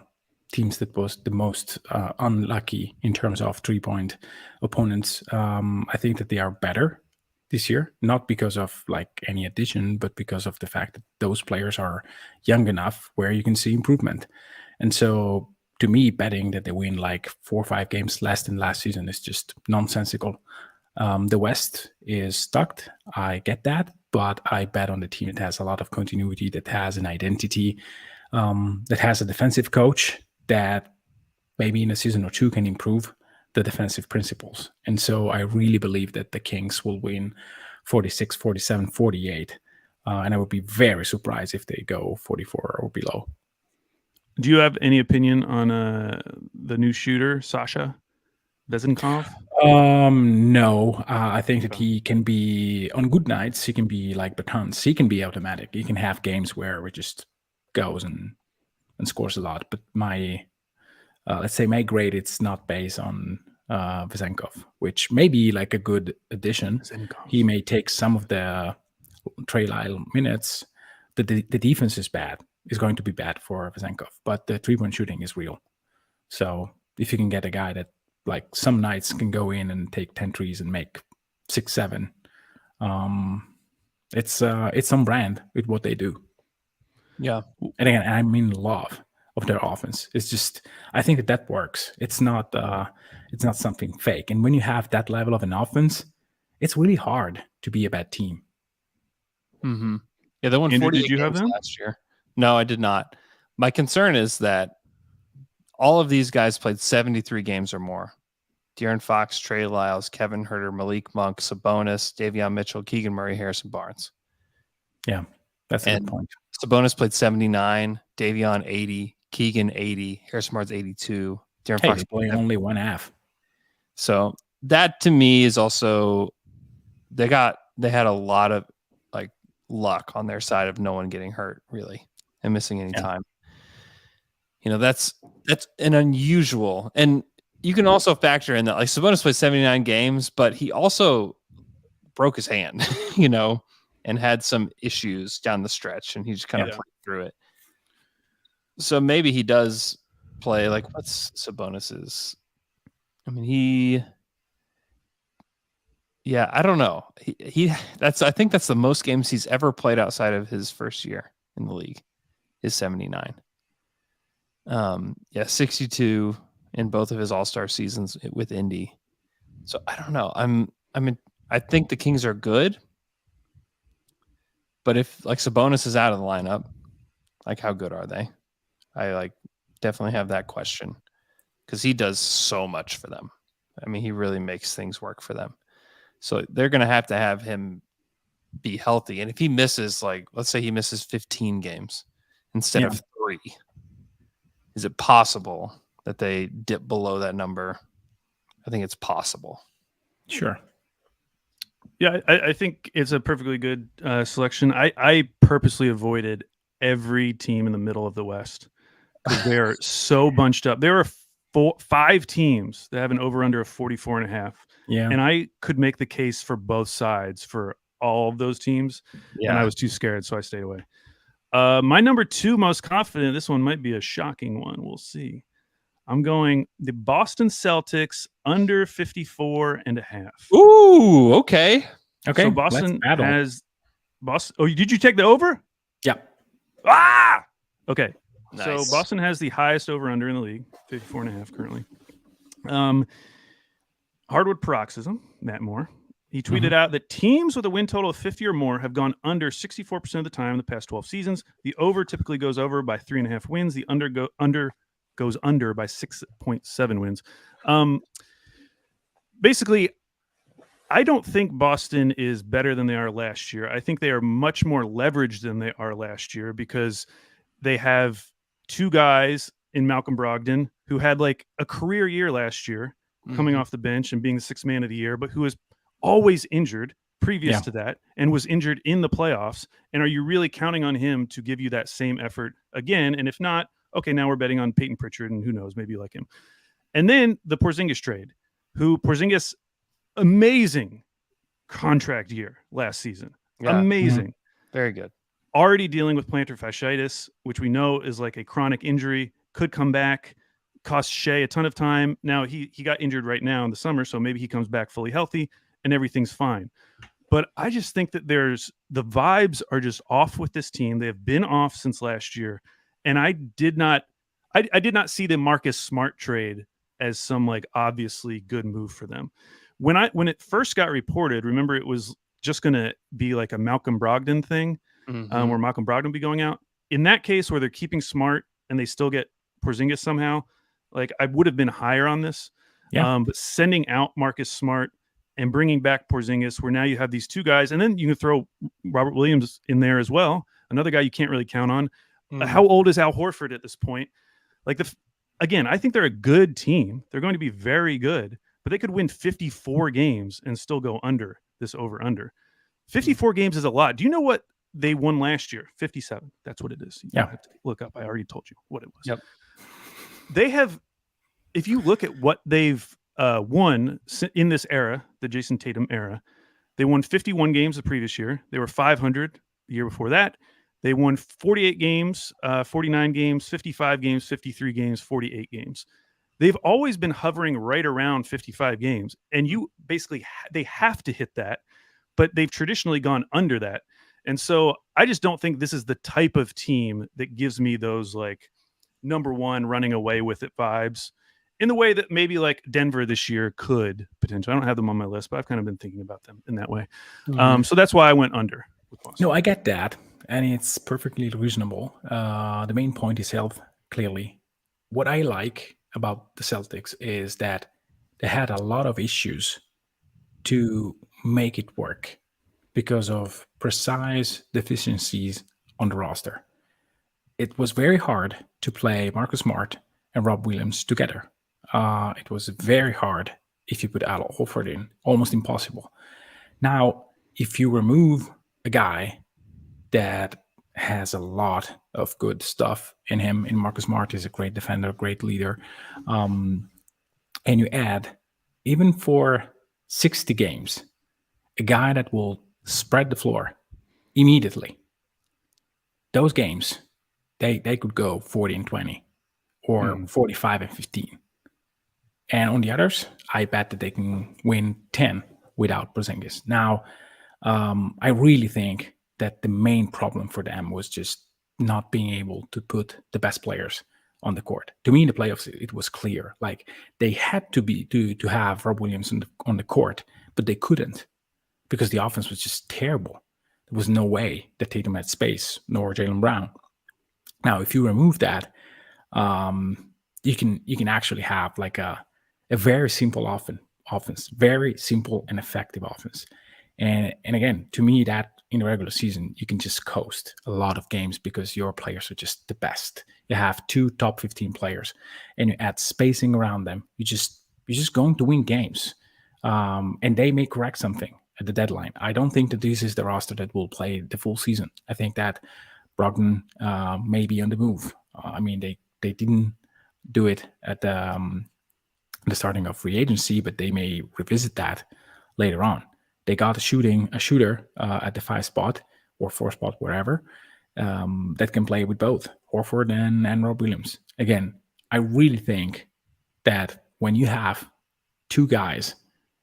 teams that was the most unlucky in terms of three-point opponents. I think that they are better this year, not because of like any addition, but because of the fact that those players are young enough where you can see improvement. And so to me, betting that they win like 4 or 5 games less than last season is just nonsensical. The West is stuck. I get that, but I bet on the team that has a lot of continuity, that has an identity. that has a defensive coach that maybe in a season or two can improve the defensive principles. And so I really believe that the Kings will win 46, 47, 48. And I would be very surprised if they go 44 or below. Do you have any opinion on the new shooter, Sasha Vezenkov? No. I think that he can be, on good nights, he can be like Bertans. He can be automatic. He can have games where it just goes and scores a lot. But my, let's say my grade, it's not based on Vezenkov, which may be like a good addition. He may take some of the Trey Lyle minutes. The defense is going to be bad for Vezenkov, but the 3-point shooting is real. So if you can get a guy that like some nights can go in and take 10 threes and make 6, 7, it's on brand with what they do. Yeah. And again, I'm in love of their offense. It's just, I think that works. It's not something fake. And when you have that level of an offense, it's really hard to be a bad team. Mm-hmm. Yeah, they won Andrew, 48 did you have games them last year. No, I did not. My concern is that all of these guys played 73 games or more. De'Aaron Fox, Trey Lyles, Kevin Huerter, Malik Monk, Sabonis, Davion Mitchell, Keegan Murray, Harrison Barnes. Yeah, that's a good point. Sabonis played 79, Davion 80, Keegan 80, Harrison Barnes 82. De'Aaron Fox playing only one half. So that to me is also they had a lot of like luck on their side of no one getting hurt really and missing any time. You know, that's an unusual, and you can also factor in that like Sabonis played 79 games, but he also broke his hand, you know, and had some issues down the stretch, and he just kind of played through it. So maybe he does play like what's Sabonis's? I mean, I don't know. I think that's the most games he's ever played outside of his first year in the league is 79. 62 in both of his All-Star seasons with Indy. So I don't know. I think the Kings are good, but if like Sabonis is out of the lineup, like how good are they? I like definitely have that question because he does so much for them. I mean, he really makes things work for them. So they're going to have him be healthy. And if he misses, like, let's say he misses 15 games instead of 3, is it possible that they dip below that number? I think it's possible. Sure. Yeah, I think it's a perfectly good selection. I purposely avoided every team in the middle of the West because they are so bunched up. There are 5 teams that have an over-under of 44.5. Yeah. And I could make the case for both sides for all of those teams. Yeah. And I was too scared, so I stayed away. My number 2 most confident, this one might be a shocking one. We'll see. I'm going the Boston Celtics under 54.5. Ooh, okay. So Boston has Boston. Oh, did you take the over? Yeah. Ah! Okay. Nice. So Boston has the highest over-under in the league, 54.5 currently. Hardwood Paroxysm, Matt Moore. He tweeted out that teams with a win total of 50 or more have gone under 64% of the time in the past 12 seasons. The over typically goes over by 3.5 wins. The under goes under by 6.7 wins. Basically, I don't think Boston is better than they are last year. I think they are much more leveraged than they are last year because they have 2 guys in Malcolm Brogdon who had like a career year last year, coming off the bench and being the 6th man of the year, but who was always injured previous to that and was injured in the playoffs. And are you really counting on him to give you that same effort again? And if not, okay, now we're betting on Peyton Pritchard and who knows, maybe you like him. And then the Porzingis trade, Porzingis, amazing contract year last season. Yeah. Amazing. Very good. Already dealing with plantar fasciitis, which we know is like a chronic injury, could come back. Cost Shea a ton of time. Now he got injured right now in the summer, so maybe he comes back fully healthy and everything's fine. But I just think that the vibes are just off with this team. They have been off since last year, and I did not see the Marcus Smart trade as some like obviously good move for them. When it first got reported, remember it was just going to be like a Malcolm Brogdon thing, where Malcolm Brogdon would be going out. in that case where they're keeping Smart and they still get Porzingis somehow, like I would have been higher on this. Yeah. But sending out Marcus Smart and bringing back Porzingis, where now you have these two guys, and then you can throw Robert Williams in there as well, another guy you can't really count on. How old is Al Horford at this point? Like again, I think they're a good team. They're going to be very good, but they could win 54 games and still go under this over-under. 54 games is a lot. Do you know what they won last year? 57. That's what it is. You don't have to look up. I already told you what it was. Yep. They have, if you look at what they've won in this era, the Jason Tatum era, they won 51 games the previous year. They were 500 the year before that. They won 48 games, 49 games, 55 games, 53 games, 48 games. They've always been hovering right around 55 games. And you basically, they have to hit that, but they've traditionally gone under that. And so I just don't think this is the type of team that gives me those like number one running away with it vibes in the way that maybe like Denver this year could potentially. I don't have them on my list, but I've kind of been thinking about them in that way. So that's why I went under with Boston. No, I get that. And it's perfectly reasonable. The main point is health, clearly. What I like about the Celtics is that they had a lot of issues to make it work because of precise deficiencies on the roster. It was very hard to play Marcus Smart and Rob Williams together. It was very hard if you put Al Horford in, almost impossible. Now, if you remove a guy that has a lot of good stuff in him, and Marcus Smart is a great defender, great leader, and you add, even for 60 games, a guy that will spread the floor immediately. Those games, they could go 40-20 or 45-15. And on the others, I bet that they can win 10 without Porzingis. Now, I really think that the main problem for them was just not being able to put the best players on the court. To me, in the playoffs, it was clear. Like, they had to have Rob Williams on the court, but they couldn't because the offense was just terrible. There was no way that Tatum had space, nor Jaylen Brown. Now, if you remove that, you can actually have like a very simple offense, very simple and effective offense. And again, to me, that in the regular season, you can just coast a lot of games because your players are just the best. You have 2 top 15 players, and you add spacing around them. You're just going to win games, and they may correct something at the deadline. I don't think that this is the roster that will play the full season. I think that Brogdon may be on the move. I mean, they didn't do it at the starting of free agency, but they may revisit that later on. They got a shooter at the 5 spot or 4 spot, wherever, that can play with both Horford and Rob Williams. Again, I really think that when you have 2 guys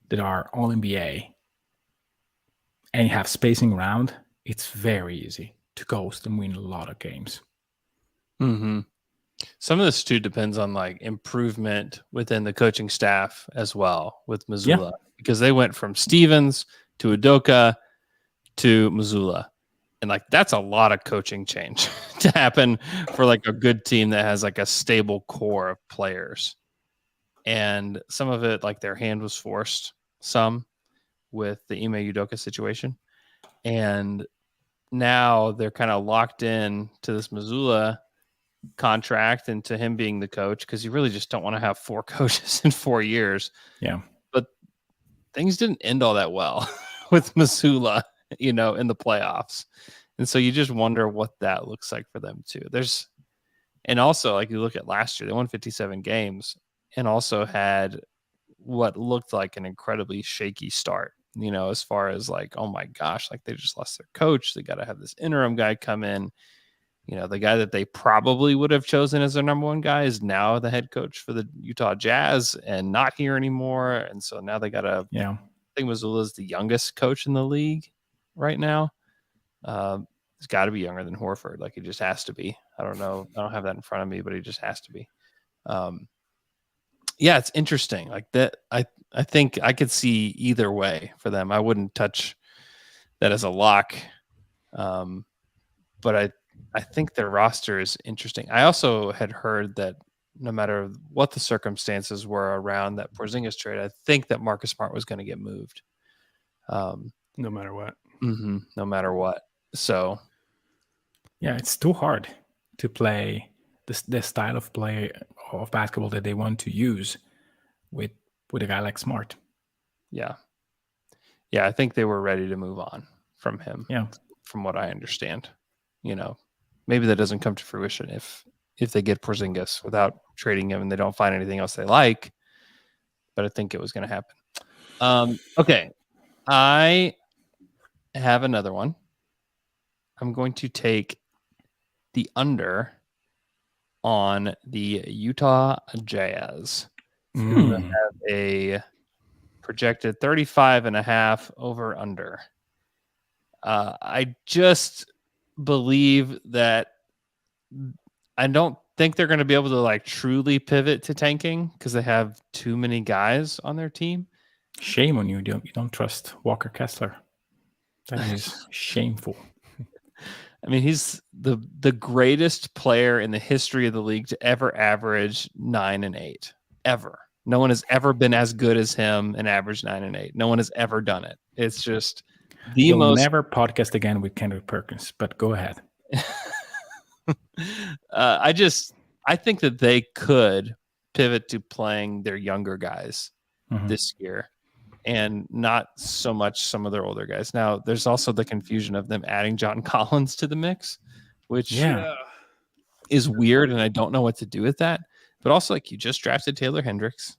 that are all NBA and you have spacing around, it's very easy to coast and win a lot of games. Mm-hmm. Some of this too depends on like improvement within the coaching staff as well with Missoula, because they went from Stevens to Udoka to Missoula. And like, that's a lot of coaching change to happen for like a good team that has like a stable core of players. And some of it, like their hand was forced some with the Ime Udoka situation. And now they're kind of locked in to this Missoula contract and to him being the coach, because you really just don't want to have 4 coaches in 4 years. Yeah. But things didn't end all that well with Missoula, in the playoffs. And so you just wonder what that looks like for them too. And also, like, you look at last year, they won 57 games and also had what looked like an incredibly shaky start, as far as like, oh my gosh, like they just lost their coach. They got to have this interim guy come in. The guy that they probably would have chosen as their number 1 guy is now the head coach for the Utah Jazz and not here anymore. And so now they got to, I think Missoula is the youngest coach in the league right now. He's got to be younger than Horford. Like, he just has to be. I don't know. I don't have that in front of me, but he just has to be. It's interesting. Like that. I think I could see either way for them. I wouldn't touch that as a lock. But I think their roster is interesting. I also had heard that no matter what the circumstances were around that Porzingis trade, I think that Marcus Smart was going to get moved. No matter what. No matter what. So, yeah, it's too hard to play this style of play of basketball that they want to use with a guy like Smart. yeah. Yeah, I think they were ready to move on from him. Yeah. From what I understand. Maybe that doesn't come to fruition if they get Porzingis without trading him and they don't find anything else they like. But I think it was going to happen. Okay. I have another one. I'm going to take the under on the Utah Jazz. Who have a projected 35.5 over under. I just believe that I don't think they're going to be able to truly pivot to tanking because they have too many guys on their team. Shame on you. You don't trust Walker Kessler. That is shameful. I mean, he's the greatest player in the history of the league to ever average 9 and 8. Ever. No one has ever been as good as him and averaged 9 and 8. No one has ever done it. It's just You'll never podcast again with Kendrick Perkins, but go ahead. I think that they could pivot to playing their younger guys this year and not so much some of their older guys. Now, there's also the confusion of them adding John Collins to the mix, which is weird, and I don't know what to do with that. But also, you just drafted Taylor Hendricks.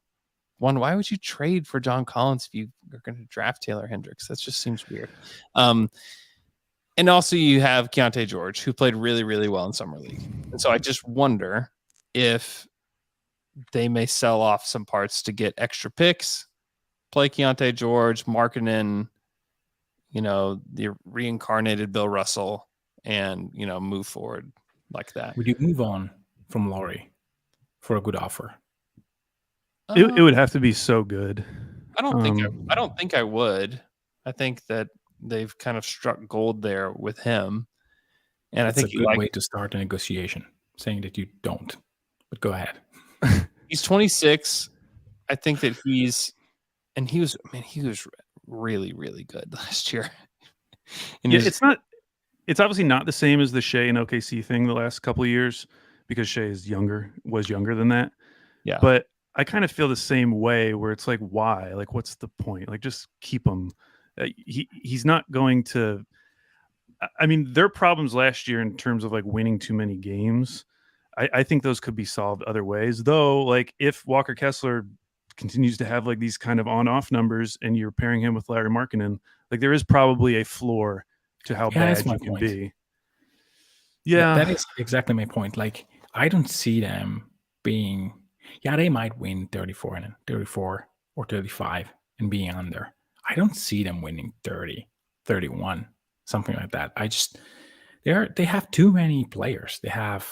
Why would you trade for John Collins if you are going to draft Taylor Hendricks? That just seems weird. And also you have Keontae George, who played really, really well in Summer League. And so I just wonder if they may sell off some parts to get extra picks, play Keontae George, market in, the reincarnated Bill Russell, and, move forward like that. Would you move on from Laurie for a good offer? It would have to be so good. I don't think I would. I think that they've kind of struck gold there with him, and I think it's a good way to start a negotiation, saying that you don't. But go ahead. He's 26. I think that he was really, really good last year. And it's obviously not the same as the Shea and OKC thing the last couple of years because Shea was younger than that. Yeah, but I kind of feel the same way where it's why? What's the point? Just keep him. He's not going to. I mean, their problems last year in terms of winning too many games, I think those could be solved other ways. Though, if Walker Kessler continues to have these kind of on-off numbers, and you're pairing him with Larry Markkinen, there is probably a floor to how bad you can be. Yeah, that is exactly my point. I don't see them being. Yeah, they might win 34 or 35 and being under. I don't see them winning 30, 31, something like that. They have too many players. They have,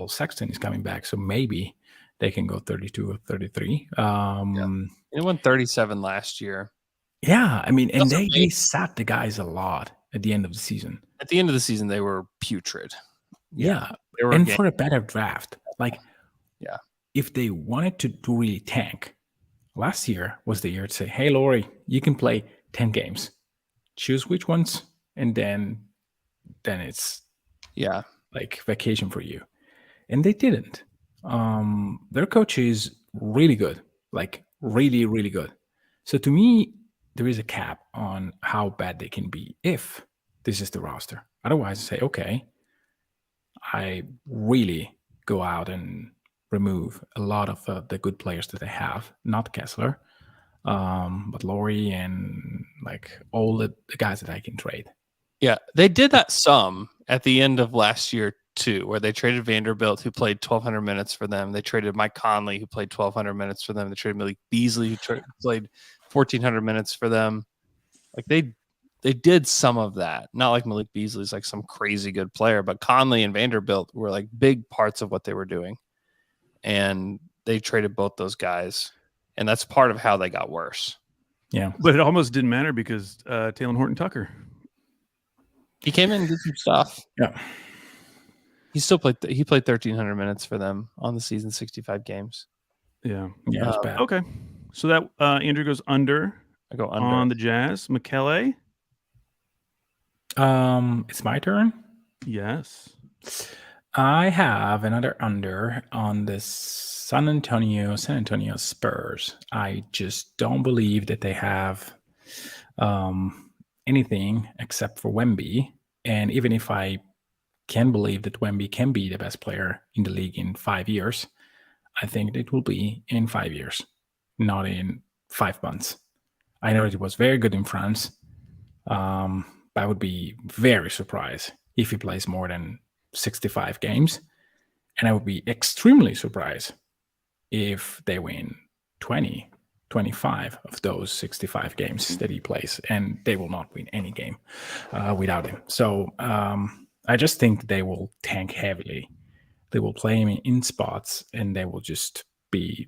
Sexton is coming back, so maybe they can go 32 or 33. They won 37 last year. Yeah, I mean, and they sat the guys a lot at the end of the season. At the end of the season, they were putrid. Yeah, and for a better draft. Yeah. If they wanted to really tank, last year was the year to say, hey, Laurie, you can play 10 games. Choose which ones, and then it's vacation for you. And they didn't. Their coach is really good, really, really good. So to me, there is a cap on how bad they can be if this is the roster. Otherwise, I say, okay, I really go out and remove a lot of the good players that they have, not Kessler, but Laurie and all the guys that I can trade. Yeah, they did that some at the end of last year too, where they traded Vanderbilt, who played 1,200 minutes for them. They traded Mike Conley, who played 1,200 minutes for them. They traded Malik Beasley, who played 1,400 minutes for them. They did some of that. Not like Malik Beasley's some crazy good player, but Conley and Vanderbilt were big parts of what they were doing. And they traded both those guys, and that's part of how they got worse. Yeah, but it almost didn't matter because Taylor Horton Tucker, he came in and did some stuff. Yeah, He still played. He played 1,300 minutes for them on the season, 65 games. Yeah. Yeah, it's bad. Okay. So that Andrew goes under. I go under on the Jazz. Michele? It's my turn. Yes. I have another under on the San Antonio Spurs. I just don't believe that they have anything except for Wemby. And even if I can believe that Wemby can be the best player in the league in 5 years, I think it will be in 5 years, not in 5 months. I know it was very good in France. I would be very surprised if he plays more than 65 games. And I would be extremely surprised if they win 20, 25 of those 65 games that he plays. And they will not win any game without him. So I just think they will tank heavily. They will play him in spots and they will just be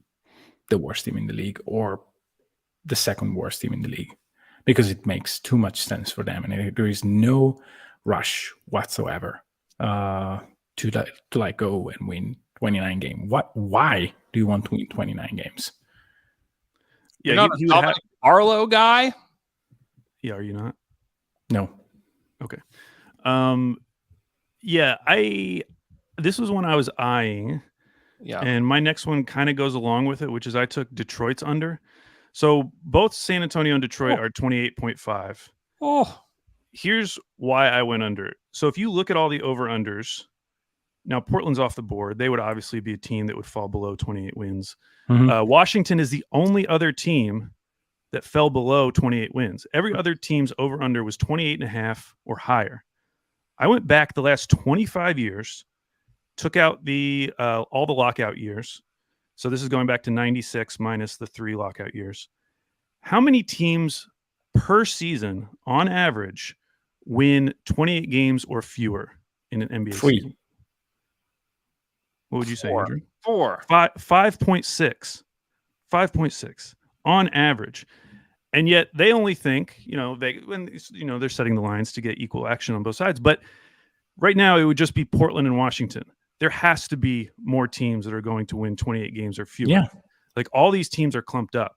the worst team in the league or the second worst team in the league because it makes too much sense for them. And there is no rush whatsoever to like go and win 29 games. Why do you want to win 29 games? Yeah, You're not a Dominic Arlo guy? Yeah, are you not? No. Okay. Yeah, this was one I was eyeing. Yeah. And my next one kind of goes along with it, which is I took Detroit's under. So both San Antonio and Detroit are 28.5. Oh. Here's why I went under. So if you look at all the over-unders, now Portland's off the board. They would obviously be a team that would fall below 28 wins. Mm-hmm. Washington is the only other team that fell below 28 wins. Every other team's over-under was 28.5 or higher. I went back the last 25 years, took out the all the lockout years. So this is going back to 96 minus the 3 lockout years. How many teams per season, on average, win 28 games or fewer in an NBA 3. season? What would you say, Andrew? 4. 5.6. 5.6 on average. And yet they only think, they're setting the lines to get equal action on both sides. But right now it would just be Portland and Washington. There has to be more teams that are going to win 28 games or fewer. Yeah. Like all these teams are clumped up.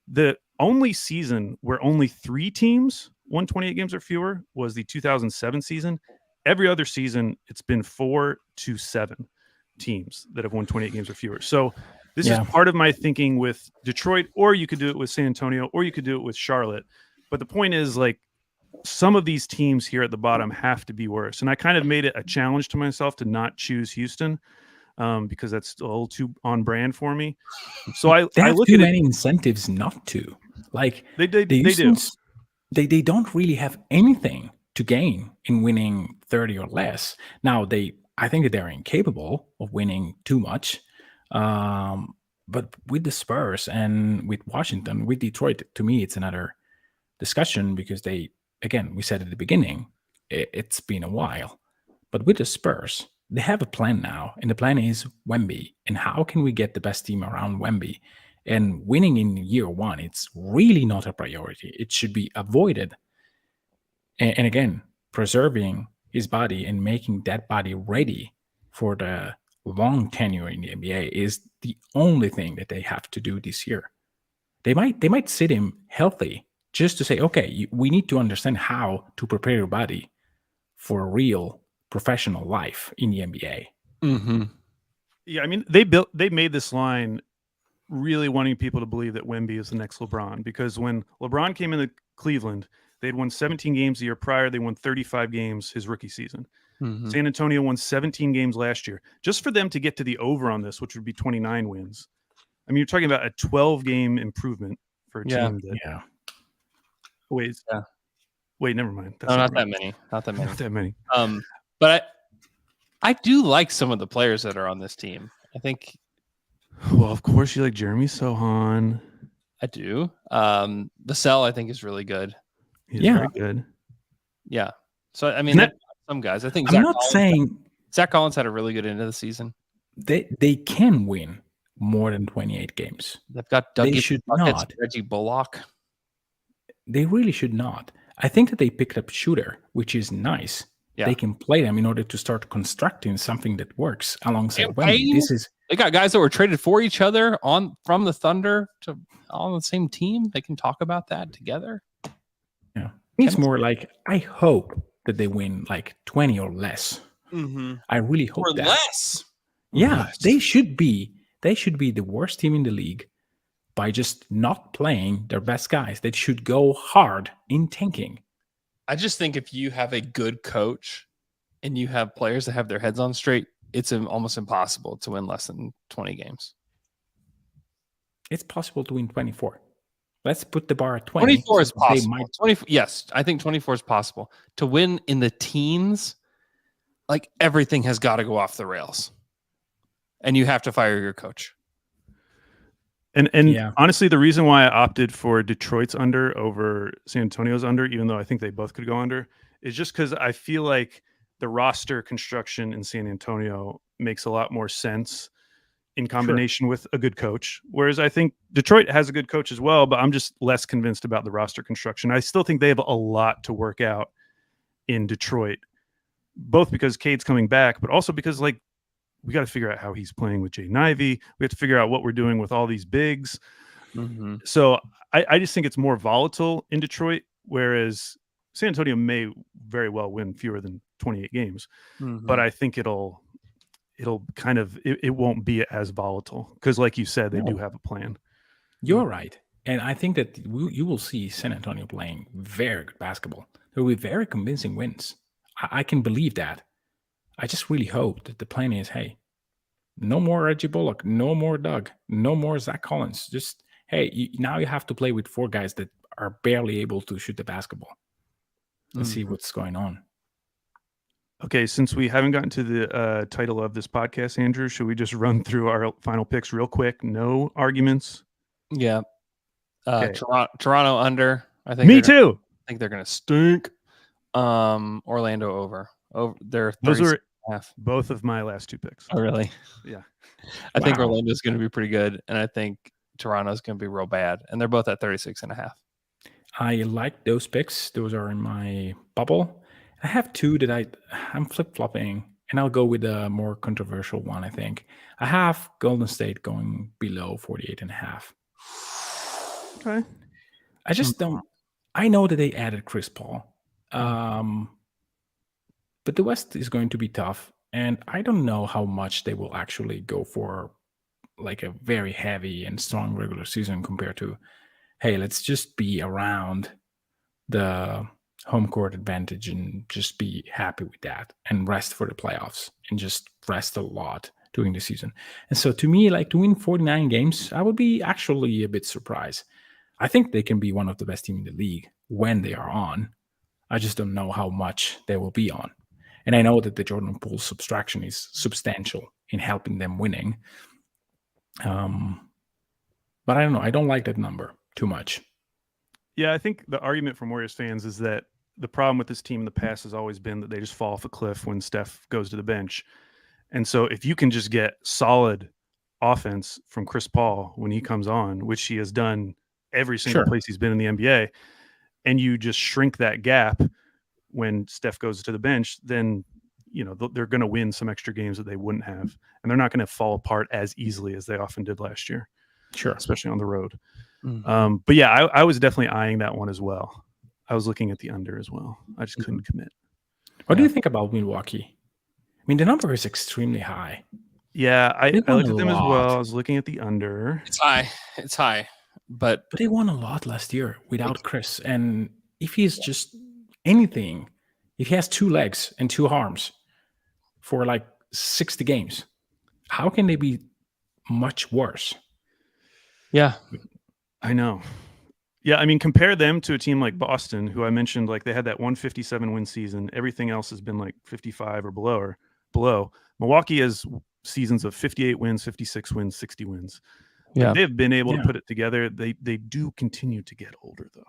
The only season where only 3 teams won 28 games or fewer was the 2007 season. Every other season, it's been 4 to 7 teams that have won 28 games or fewer. So this is part of my thinking with Detroit, or you could do it with San Antonio, or you could do it with Charlotte. But the point is, like, some of these teams here at the bottom have to be worse. And I kind of made it a challenge to myself to not choose Houston because that's a little too on brand for me. So I have look too at many incentives not to. Like they do. They don't really have anything to gain in winning 30 or less. Now I think that they're incapable of winning too much. But with the Spurs and with Washington, with Detroit, to me, it's another discussion because again, we said at the beginning, it's been a while. But with the Spurs, they have a plan now, and the plan is Wemby. And how can we get the best team around Wemby? And winning in year one, it's really not a priority. It should be avoided. And again, preserving his body and making that body ready for the long tenure in the NBA is the only thing that they have to do this year. They might sit him healthy just to say, okay, we need to understand how to prepare your body for a real professional life in the NBA. Mm-hmm. Yeah, I mean, they made this line really wanting people to believe that Wemby is the next LeBron, because when LeBron came into Cleveland, they'd won 17 games the year prior. They won 35 games his rookie season. Mm-hmm. San Antonio won 17 games last year. Just for them to get to the over on this, which would be 29 wins. I mean, you're talking about a 12-game improvement for a team that... Yeah. Wait, never mind. That's Not that many. Not that many. Not that many. But I do like some of the players that are on this team. I think. Well, of course, you like Jeremy Sohan. I do. Vassell, I think, is really good. He's very good. Yeah. So I mean, some guys. I think I'm not saying Zach Collins had a really good end of the season. They can win more than 28 games. They've got Dougie They should Buckets, not. Reggie Bullock. They really should not. I think that they picked up Shooter, which is nice, they can play them in order to start constructing something that works alongside And Wemby. they got guys that were traded for each other from the Thunder to on the same team. They can talk about that together. Yeah, it's more like I hope that they win like 20 or less. Mm-hmm. I really hope Or that. less. Yeah, they should be the worst team in the league by just not playing their best guys. They should go hard in tanking. I just think if you have a good coach and you have players that have their heads on straight, it's almost impossible to win less than 20 games. It's possible to win 24. Let's put the bar at 20. 24 is possible. 20, yes, I think 24 is possible. To win in the teens, like everything has got to go off the rails. And you have to fire your coach. And honestly, the reason why I opted for Detroit's under over San Antonio's under, even though I think they both could go under, is just because I feel like the roster construction in San Antonio makes a lot more sense in combination with a good coach. Whereas I think Detroit has a good coach as well, but I'm just less convinced about the roster construction. I still think they have a lot to work out in Detroit, both because Cade's coming back, but also because like we got to figure out how he's playing with Jaden Ivey. We have to figure out what we're doing with all these bigs. Mm-hmm. So I just think it's more volatile in Detroit, whereas San Antonio may very well win fewer than 28 games, but I think it'll kind of, it won't be as volatile because like you said, they do have a plan. You're right. And I think that you will see San Antonio playing very good basketball. There will be very convincing wins. I can believe that. I just really hope that the plan is, hey, no more Reggie Bullock, no more Doug, no more Zach Collins. Just, hey, now you have to play with 4 guys that are barely able to shoot the basketball and see what's going on. Okay, since we haven't gotten to the title of this podcast, Andrew, should we just run through our final picks real quick? No arguments. Yeah. Okay. Toronto under. I think. Me too. I think they're going to stink. Orlando over. They're Those were half. Both of my last 2 picks. Oh, really? Yeah. I think Orlando's going to be pretty good, and I think Toronto's going to be real bad, and they're both at 36.5. I like those picks. Those are in my bubble. I have 2 that I'm flip-flopping, and I'll go with a more controversial one, I think. I have Golden State going below 48.5. Okay. I just don't. I know that they added Chris Paul, but the West is going to be tough, and I don't know how much they will actually go for, like a very heavy and strong regular season compared to, hey, let's just be around the home court advantage and just be happy with that and rest for the playoffs and just rest a lot during the season. And so to me, like to win 49 games, I would be actually a bit surprised. I think they can be one of the best teams in the league when they are on. I just don't know how much they will be on. And I know that the Jordan Poole subtraction is substantial in helping them winning. But I don't know. I don't like that number too much. Yeah, I think the argument from Warriors fans is that the problem with this team in the past has always been that they just fall off a cliff when Steph goes to the bench. And so if you can just get solid offense from Chris Paul when he comes on, which he has done every single place he's been in the NBA, and you just shrink that gap when Steph goes to the bench, then they're going to win some extra games that they wouldn't have. And they're not going to fall apart as easily as they often did last year. Sure. Especially on the road. Mm-hmm. But yeah, I was definitely eyeing that one as well. I was looking at the under as well. I just couldn't commit. What do you think about Milwaukee? I mean, the number is extremely high. Yeah, I looked at them as well. I was looking at the under. It's high. But they won a lot last year without Chris. And if he's just anything, if he has 2 legs and 2 arms for like 60 games, how can they be much worse? Yeah, I know. Yeah, I mean, compare them to a team like Boston, who I mentioned, like they had that 157 win season. Everything else has been like 55 or below. Milwaukee has seasons of 58 wins, 56 wins, 60 wins. Yeah, like they've been able to put it together. They do continue to get older, though.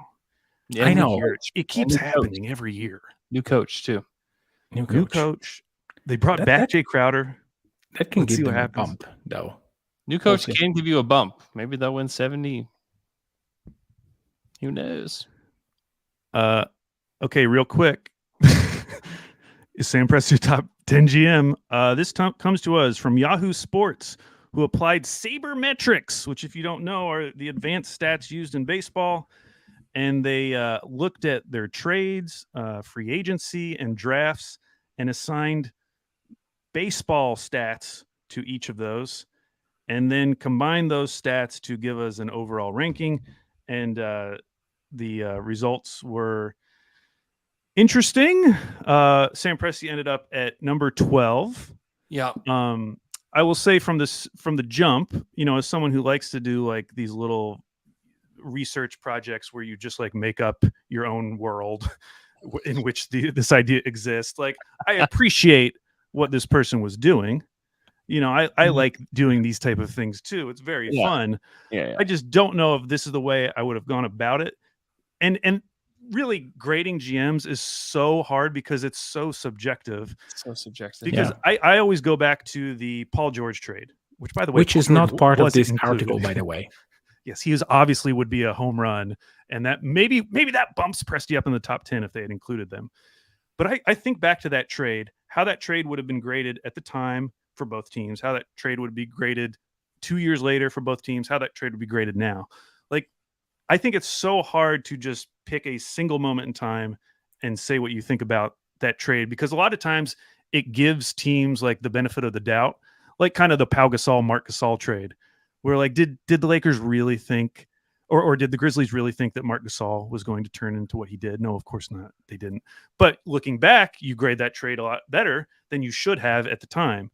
Yeah, I know it keeps happening every year. New coach too. New coach. They brought back Jay Crowder. That can give them a bump, though. New coach can give you a bump. Maybe they'll win 70. Who knows? Okay, real quick. Is Sam Presti top 10 GM? This comes to us from Yahoo Sports, who applied sabermetrics, which, if you don't know, are the advanced stats used in baseball. And they looked at their trades, free agency, and drafts, and assigned baseball stats to each of those, and then combined those stats to give us an overall ranking. And the results were interesting. Sam Presti ended up at number 12. Yeah. I will say from the jump, as someone who likes to do like these little research projects where you just like make up your own world in which this idea exists, like I appreciate what this person was doing. I like doing these type of things too. It's very fun. Yeah. I just don't know if this is the way I would have gone about it. And really grading GMs is so hard because it's so subjective. Because I always go back to the Paul George trade, which, by the way, which is not part of this article, by the way. Yes, he obviously would be a home run, and that maybe that bumps Presti up in the top 10 if they had included them. But I think back to that trade, how that trade would have been graded at the time for both teams, how that trade would be graded 2 years later for both teams, how that trade would be graded now. Like, I think it's so hard to just pick a single moment in time and say what you think about that trade, because a lot of times it gives teams like the benefit of the doubt, like kind of the Pau Gasol, Marc Gasol trade, where like, did the Lakers really think, or did the Grizzlies really think that Marc Gasol was going to turn into what he did? No, of course not. They didn't. But looking back, you grade that trade a lot better than you should have at the time.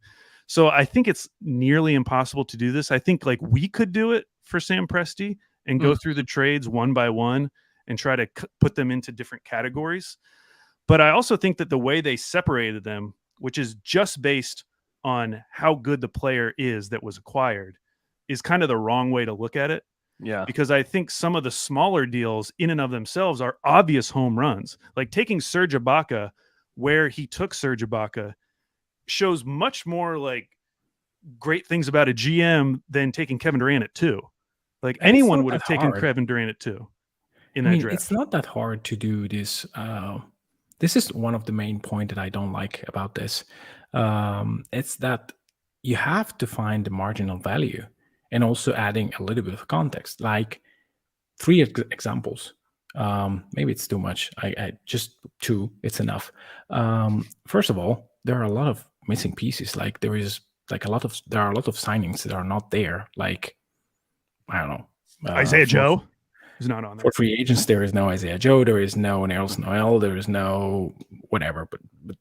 So I think it's nearly impossible to do this. I think like we could do it for Sam Presti and go through the trades one by one and try to put them into different categories. But I also think that the way they separated them, which is just based on how good the player is that was acquired, is kind of the wrong way to look at it. Yeah. Because I think some of the smaller deals in and of themselves are obvious home runs. Like taking Serge Ibaka where he took Serge Ibaka shows much more like great things about a GM than taking Kevin Durant at 2. Like anyone would have taken Kevin Durant at 2 in that draft. It's not that hard to do this. This is one of the main points that I don't like about this. It's that you have to find the marginal value and also adding a little bit of context, like 3 examples. Maybe it's too much. I just 2, it's enough. First of all, there are a lot of missing pieces. Like there are a lot of signings that are not there. Like, I don't know. Isaiah Joe is not on there. For free agents, there is no Isaiah Joe. There is no Nerlens Noel. There is no whatever.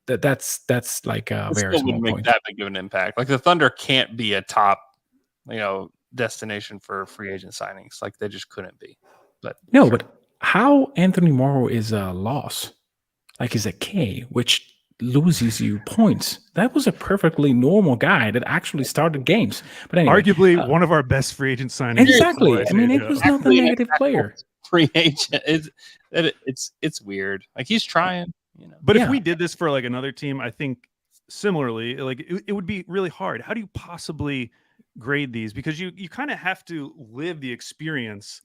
But that's like a very small make point. that big of an impact. Like the Thunder can't be a top, destination for free agent signings. Like they just couldn't be. But no, but how Anthony Morrow is a loss, like is a K, which loses you points. That was a perfectly normal guy that actually started games. But anyway, arguably one of our best free agent signings. Exactly. I mean, it was not a negative player. Free agent. It's weird. Like he's trying. But if we did this for like another team, I think similarly, like it would be really hard. How do you possibly grade these? Because you kind of have to live the experience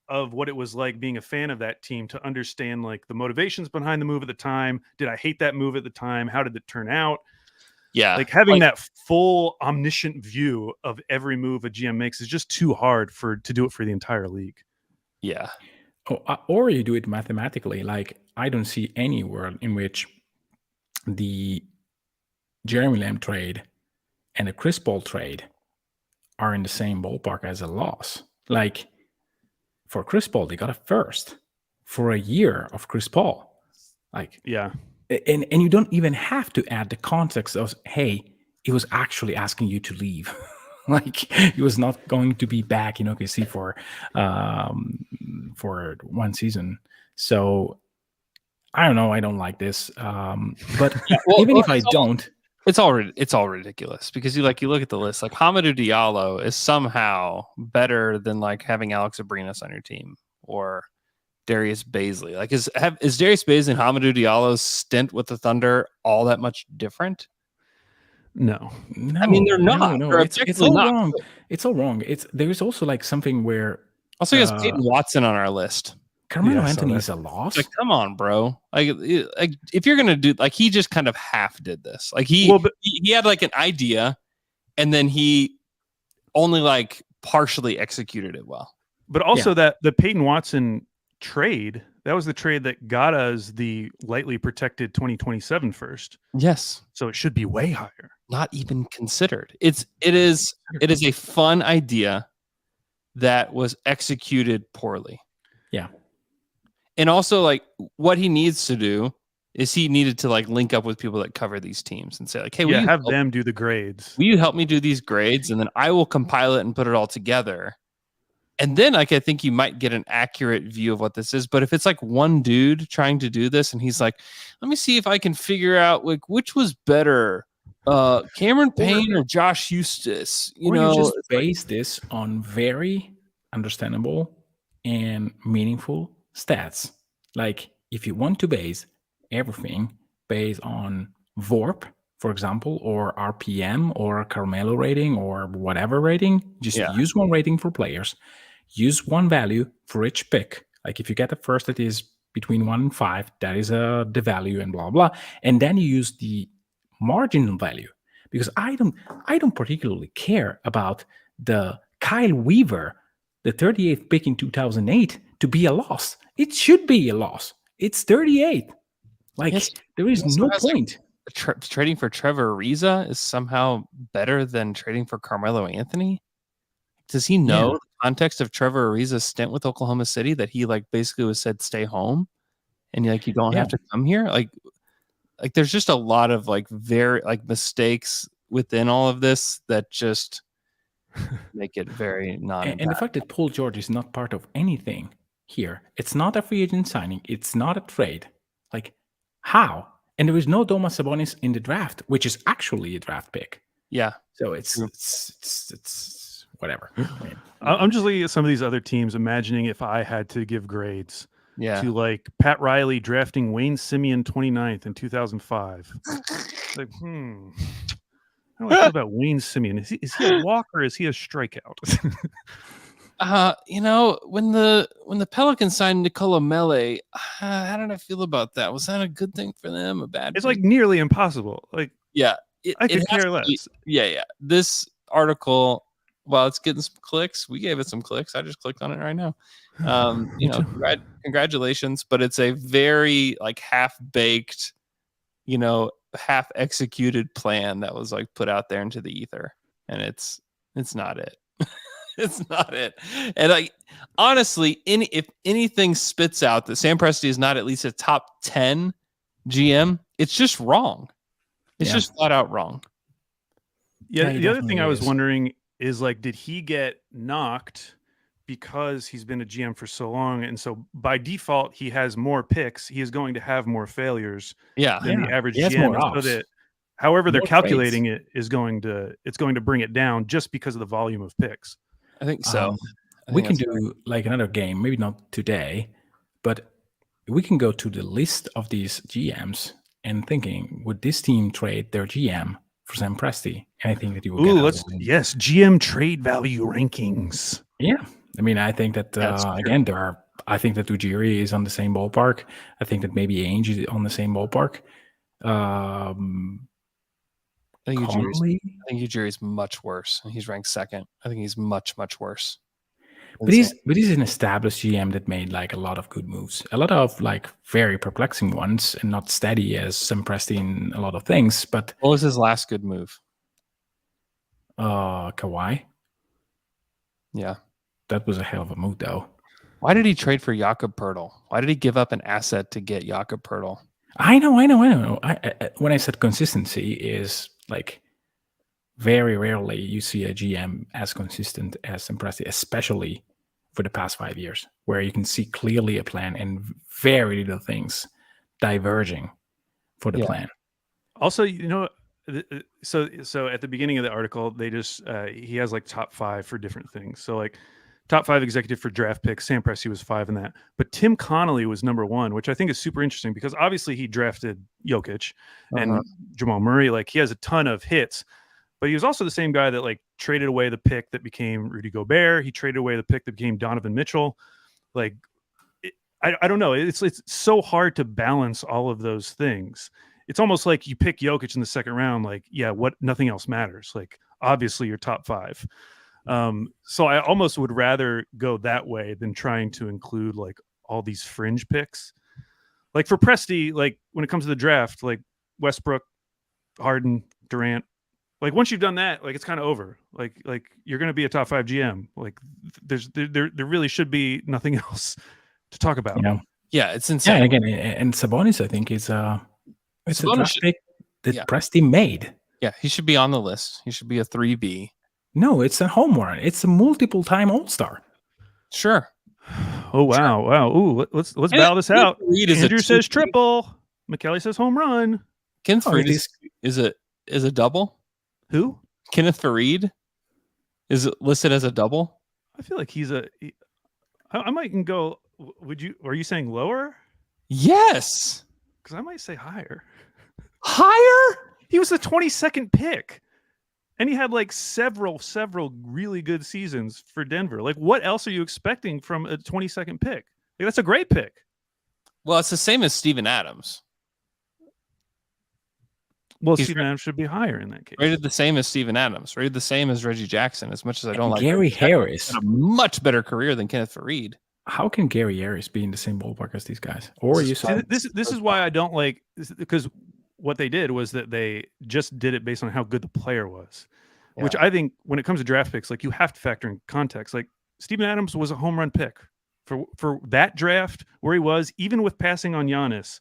of what it was like being a fan of that team to understand like the motivations behind the move at the time. Did I hate that move at the time? How did it turn out? Yeah. Like having that full omniscient view of every move a GM makes is just too hard to do it for the entire league. Yeah. Or you do it mathematically. Like I don't see any world in which the Jeremy Lamb trade and the Chris Paul trade are in the same ballpark as a loss. Like for Chris Paul, they got a first for a year of Chris Paul. Like, yeah. And you don't even have to add the context of, hey, he was actually asking you to leave. Like he was not going to be back in OKC for 1 season. So I don't know. I don't like this. But even if I don't, it's all ridiculous because you look at the list. Like Hamidou Diallo is somehow better than like having Alex Abrinas on your team or Darius Baisley. Like is Darius Baisley and Hamidou Diallo's stint with the Thunder all that much different? No. I mean they're not. No. They're it's all not. wrong. It's all wrong. There's also like something where also he has Peyton Watson on our list. Carmelo I saw Anthony that. is a loss. Like, come on, bro. Like if you're gonna do, like, he just kind of half did this. Like he had like an idea, and then he only like partially executed it well. But also that the Peyton Watson trade, that was the trade that got us the lightly protected 2027 first. Yes. So it should be way higher. Not even considered. It is a fun idea that was executed poorly. Yeah. And also, like, what he needs to do is he needed to like link up with people that cover these teams and say like, hey, will you have them do the grades. Will you help me do these grades? And then I will compile it and put it all together. And then like, I think you might get an accurate view of what this is. But if it's like one dude trying to do this and he's like, let me see if I can figure out like which was better, Cameron Payne or Josh Eustace, you just base this on very understandable and meaningful stats. Like if you want to base everything based on VORP, for example, or RPM or Carmelo rating or whatever rating, just use one rating for players, use one value for each pick. Like if you get the first that is between 1 and 5, that is the value and blah blah, and then you use the marginal value, because I don't particularly care about the Kyle Weaver, the 38th pick in 2008, to be a loss. It should be a loss. It's 38. Like there is no point. Trading for Trevor Ariza is somehow better than trading for Carmelo Anthony. Does he know the context of Trevor Ariza's stint with Oklahoma City, that he like basically was said stay home and like you don't have to come here? Like there's just a lot of like very like mistakes within all of this that just make it very and the fact that Paul George is not part of anything here. It's not a free agent signing. It's not a trade. Like how? And there is no Domas Sabonis in the draft, which is actually a draft pick. Yeah. So it's whatever. I'm just looking at some of these other teams, imagining if I had to give grades to like Pat Riley drafting Wayne Simeon 29th in 2005. Like, I don't know about Wayne Simeon. Is he a walk or is he a strikeout? You know, when the Pelicans signed Nicola Mele, how did I feel about that? Was that a good thing for them? A bad? It's like nearly impossible. Like, I could care less. This article, while it's getting some clicks, we gave it some clicks. I just clicked on it right now. Congratulations, but it's a very like half-baked, half-executed plan that was like put out there into the ether, and it's not it. It's not it. And like honestly, if anything spits out that Sam Presti is not at least a top 10 GM, it's just wrong. It's just flat out wrong. Yeah, the other thing I was wondering is like, did he get knocked because he's been a GM for so long, and so by default he has more picks, he is going to have more failures than the average GM, so that however they're calculating it is going to bring it down just because of the volume of picks. I think so. We can do like another game, maybe not today, but we can go to the list of these GMs and thinking, would this team trade their GM for Sam Presti? And I think that you will yes, GM trade value rankings. Yeah. I mean, I think that again, I think that Ujiri is on the same ballpark. I think that maybe Ainge is on the same ballpark. I think Ujiri is much worse. He's ranked second. I think he's much, much worse. But he's an established GM that made like a lot of good moves, a lot of like very perplexing ones, and not steady as Sam Presti in a lot of things. But what was his last good move? Kawhi. Yeah, that was a hell of a move, though. Why did he trade for Jakob Poeltl? Why did he give up an asset to get Jakob Poeltl? I know. When I said consistency is like very rarely you see a GM as consistent as Sam Presti, especially for the past 5 years, where you can see clearly a plan and very little things diverging for the plan. Also, so at the beginning of the article, they just he has like top 5 for different things. So like top 5 executive for draft picks. Sam Presti was 5 in that, but Tim Connolly was number 1, which I think is super interesting because obviously he drafted Jokic and Jamal Murray. Like he has a ton of hits, but he was also the same guy that like traded away the pick that became Rudy Gobert. He traded away the pick that became Donovan Mitchell. Like I don't know. It's so hard to balance all of those things. It's almost like you pick Jokic in the second round. Like, yeah, nothing else matters. Like, obviously, you're top 5. So I almost would rather go that way than trying to include like all these fringe picks. Like for Presti, like when it comes to the draft, like Westbrook, Harden, Durant, like once you've done that, like it's kind of over. Like you're going to be a top 5 GM. Like there really should be nothing else to talk about. Yeah, it's insane. Yeah, again, and Sabonis, I think it's a draft pick that Presti made. Yeah, he should be on the list. He should be a 3B. No, it's a home run. It's a multiple-time All-Star. Sure. Oh wow, wow. Ooh, let's battle this out. Andrew says triple. Michele says home run. Kenneth Faried is a double. Who? Kenneth Faried is listed as a double. I feel like I might go. Are you saying lower? Yes. Because I might say higher. Higher? He was the 22nd pick. And he had like several really good seasons for Denver. Like, what else are you expecting from a 22nd pick? Like, that's a great pick. Well, it's the same as Steven Adams. Well, Steven Adams should be higher in that case. Rated the same as Steven Adams. Rated the same as Reggie Jackson. As much as I don't like Gary Harris, had a much better career than Kenneth Faried. How can Gary Harris be in the same ballpark as these guys? Or you said this is why I don't like, because what they did was that they just did it based on how good the player was, which I think when it comes to draft picks, like you have to factor in context. Like Steven Adams was a home run pick for that draft where he was, even with passing on Giannis.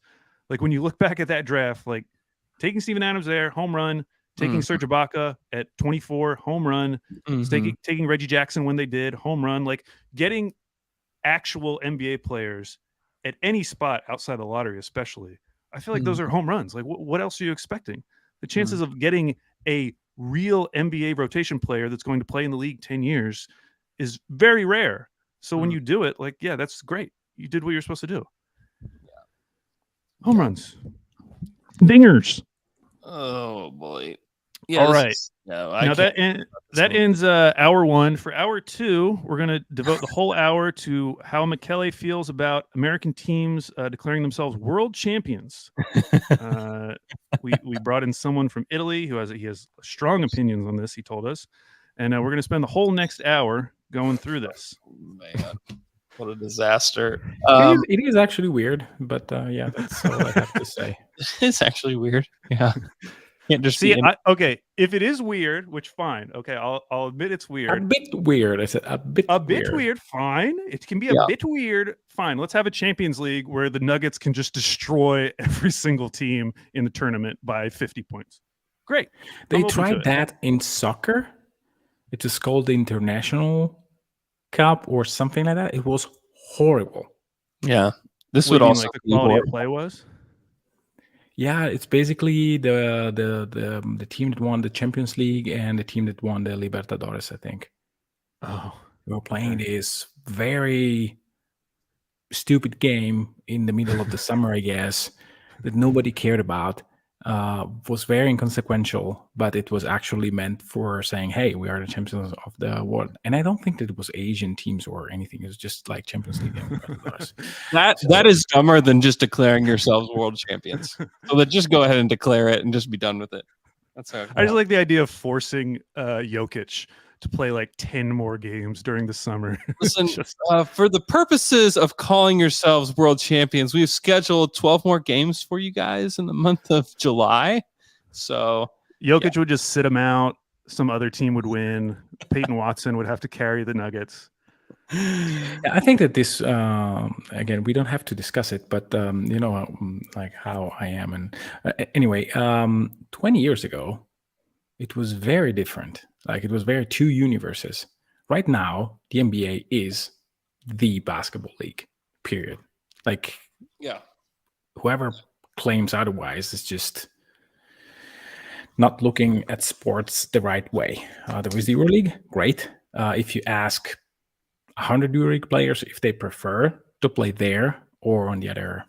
Like when you look back at that draft, like taking Steven Adams there, home run, taking Serge Ibaka at 24, home run, taking Reggie Jackson when they did, home run, like getting actual NBA players at any spot outside the lottery, especially. I feel like those are home runs. Like, what else are you expecting? The chances of getting a real NBA rotation player that's going to play in the league 10 years is very rare. So when you do it, like, yeah, that's great. You did what you're supposed to do. Yeah. Home runs. Dingers. Oh, boy. Yeah, all right. Now that ends hour 1. For hour 2, we're going to devote the whole hour to how Michele feels about American teams declaring themselves world champions. We brought in someone from Italy who has strong opinions on this. He told us, and we're going to spend the whole next hour going through this. Man, what a disaster! It is actually weird, but yeah, that's all I have to say. It's actually weird. Yeah. Can't just see. Okay, if it is weird, which fine. Okay, I'll admit it's weird. A bit weird. I said a bit weird. Fine. It can be a bit weird. Fine. Let's have a Champions League where the Nuggets can just destroy every single team in the tournament by 50 points. Great. They tried that in soccer. It is called the International Cup or something like that. It was horrible. Yeah, this would also like the quality of play was. Yeah, it's basically the team that won the Champions League and the team that won the Libertadores, I think. Oh. We were playing this very stupid game in the middle of the summer, I guess, that nobody cared about. Was very inconsequential, but it was actually meant for saying, hey, we are the champions of the world. And I don't think that it was Asian teams or anything. It was just like Champions League. That is dumber than just declaring yourselves world champions. So just go ahead and declare it and just be done with it. That's how I just like the idea of forcing Jokic to play like 10 more games during the summer. Listen, for the purposes of calling yourselves world champions, we've scheduled 12 more games for you guys in the month of July. So Jokic would just sit them out. Some other team would win. Peyton Watson would have to carry the Nuggets. Yeah, I think that this, again, we don't have to discuss it, but you know, like how I am. And anyway, 20 years ago, it was very different. Like it was very two universes. Right now, the NBA is the basketball league, period. Like, yeah, whoever claims otherwise is just not looking at sports the right way. There is the EuroLeague, great. If you ask 100 EuroLeague players if they prefer to play there or on the other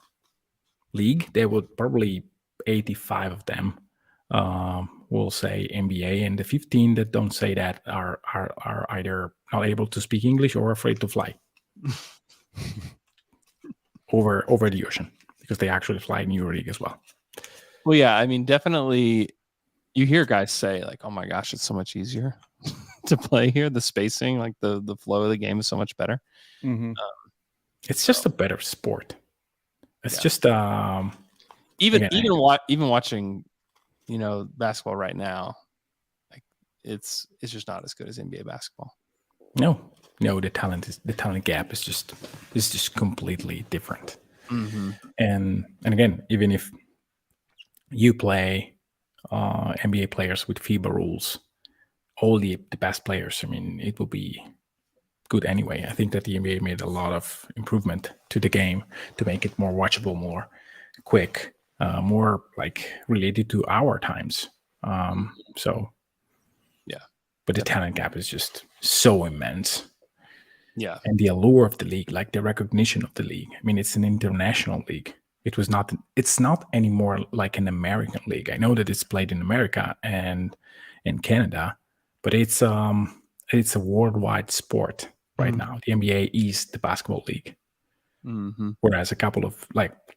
league, they would probably 85 of them will say NBA, and the 15 that don't say that are either not able to speak English or afraid to fly. over the ocean because they actually fly in EuroLeague as well. Well, yeah, I mean, definitely. You hear guys say like, "Oh my gosh, it's so much easier to play here. The spacing, like the flow of the game is so much better." Mm-hmm. It's just a better sport. It's just even watching, basketball right now, like it's just not as good as NBA basketball. No, the talent gap is just completely different. Mm-hmm. And again, even if you play NBA players with FIBA rules, all the best players, I mean, it will be good anyway. I think that the NBA made a lot of improvement to the game to make it more watchable, more quick, more like related to our times. So, yeah. But the talent gap is just so immense. Yeah. And the allure of the league, like the recognition of the league. I mean, it's an international league. It's not anymore like an American league. I know that it's played in America and in Canada, but it's a worldwide sport right now. The NBA is the basketball league. Mm-hmm. Whereas a couple of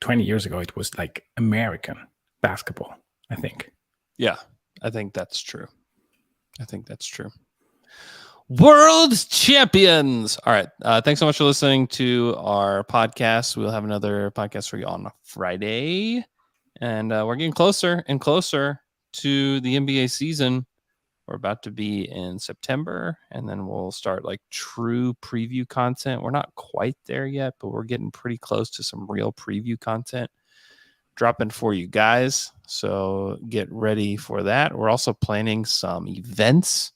20 years ago, it was like American basketball, I think. Yeah, I think that's true. World champions. All right. Thanks so much for listening to our podcast. We'll have another podcast for you on Friday. And we're getting closer and closer to the NBA season. We're about to be in September, and then we'll start true preview content. We're not quite there yet, but we're getting pretty close to some real preview content dropping for you guys. So get ready for that. We're also planning some events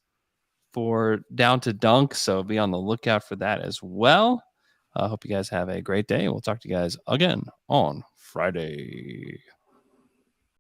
for Down to Dunk, so be on the lookout for that as well. I hope you guys have a great day. We'll talk to you guys again on Friday.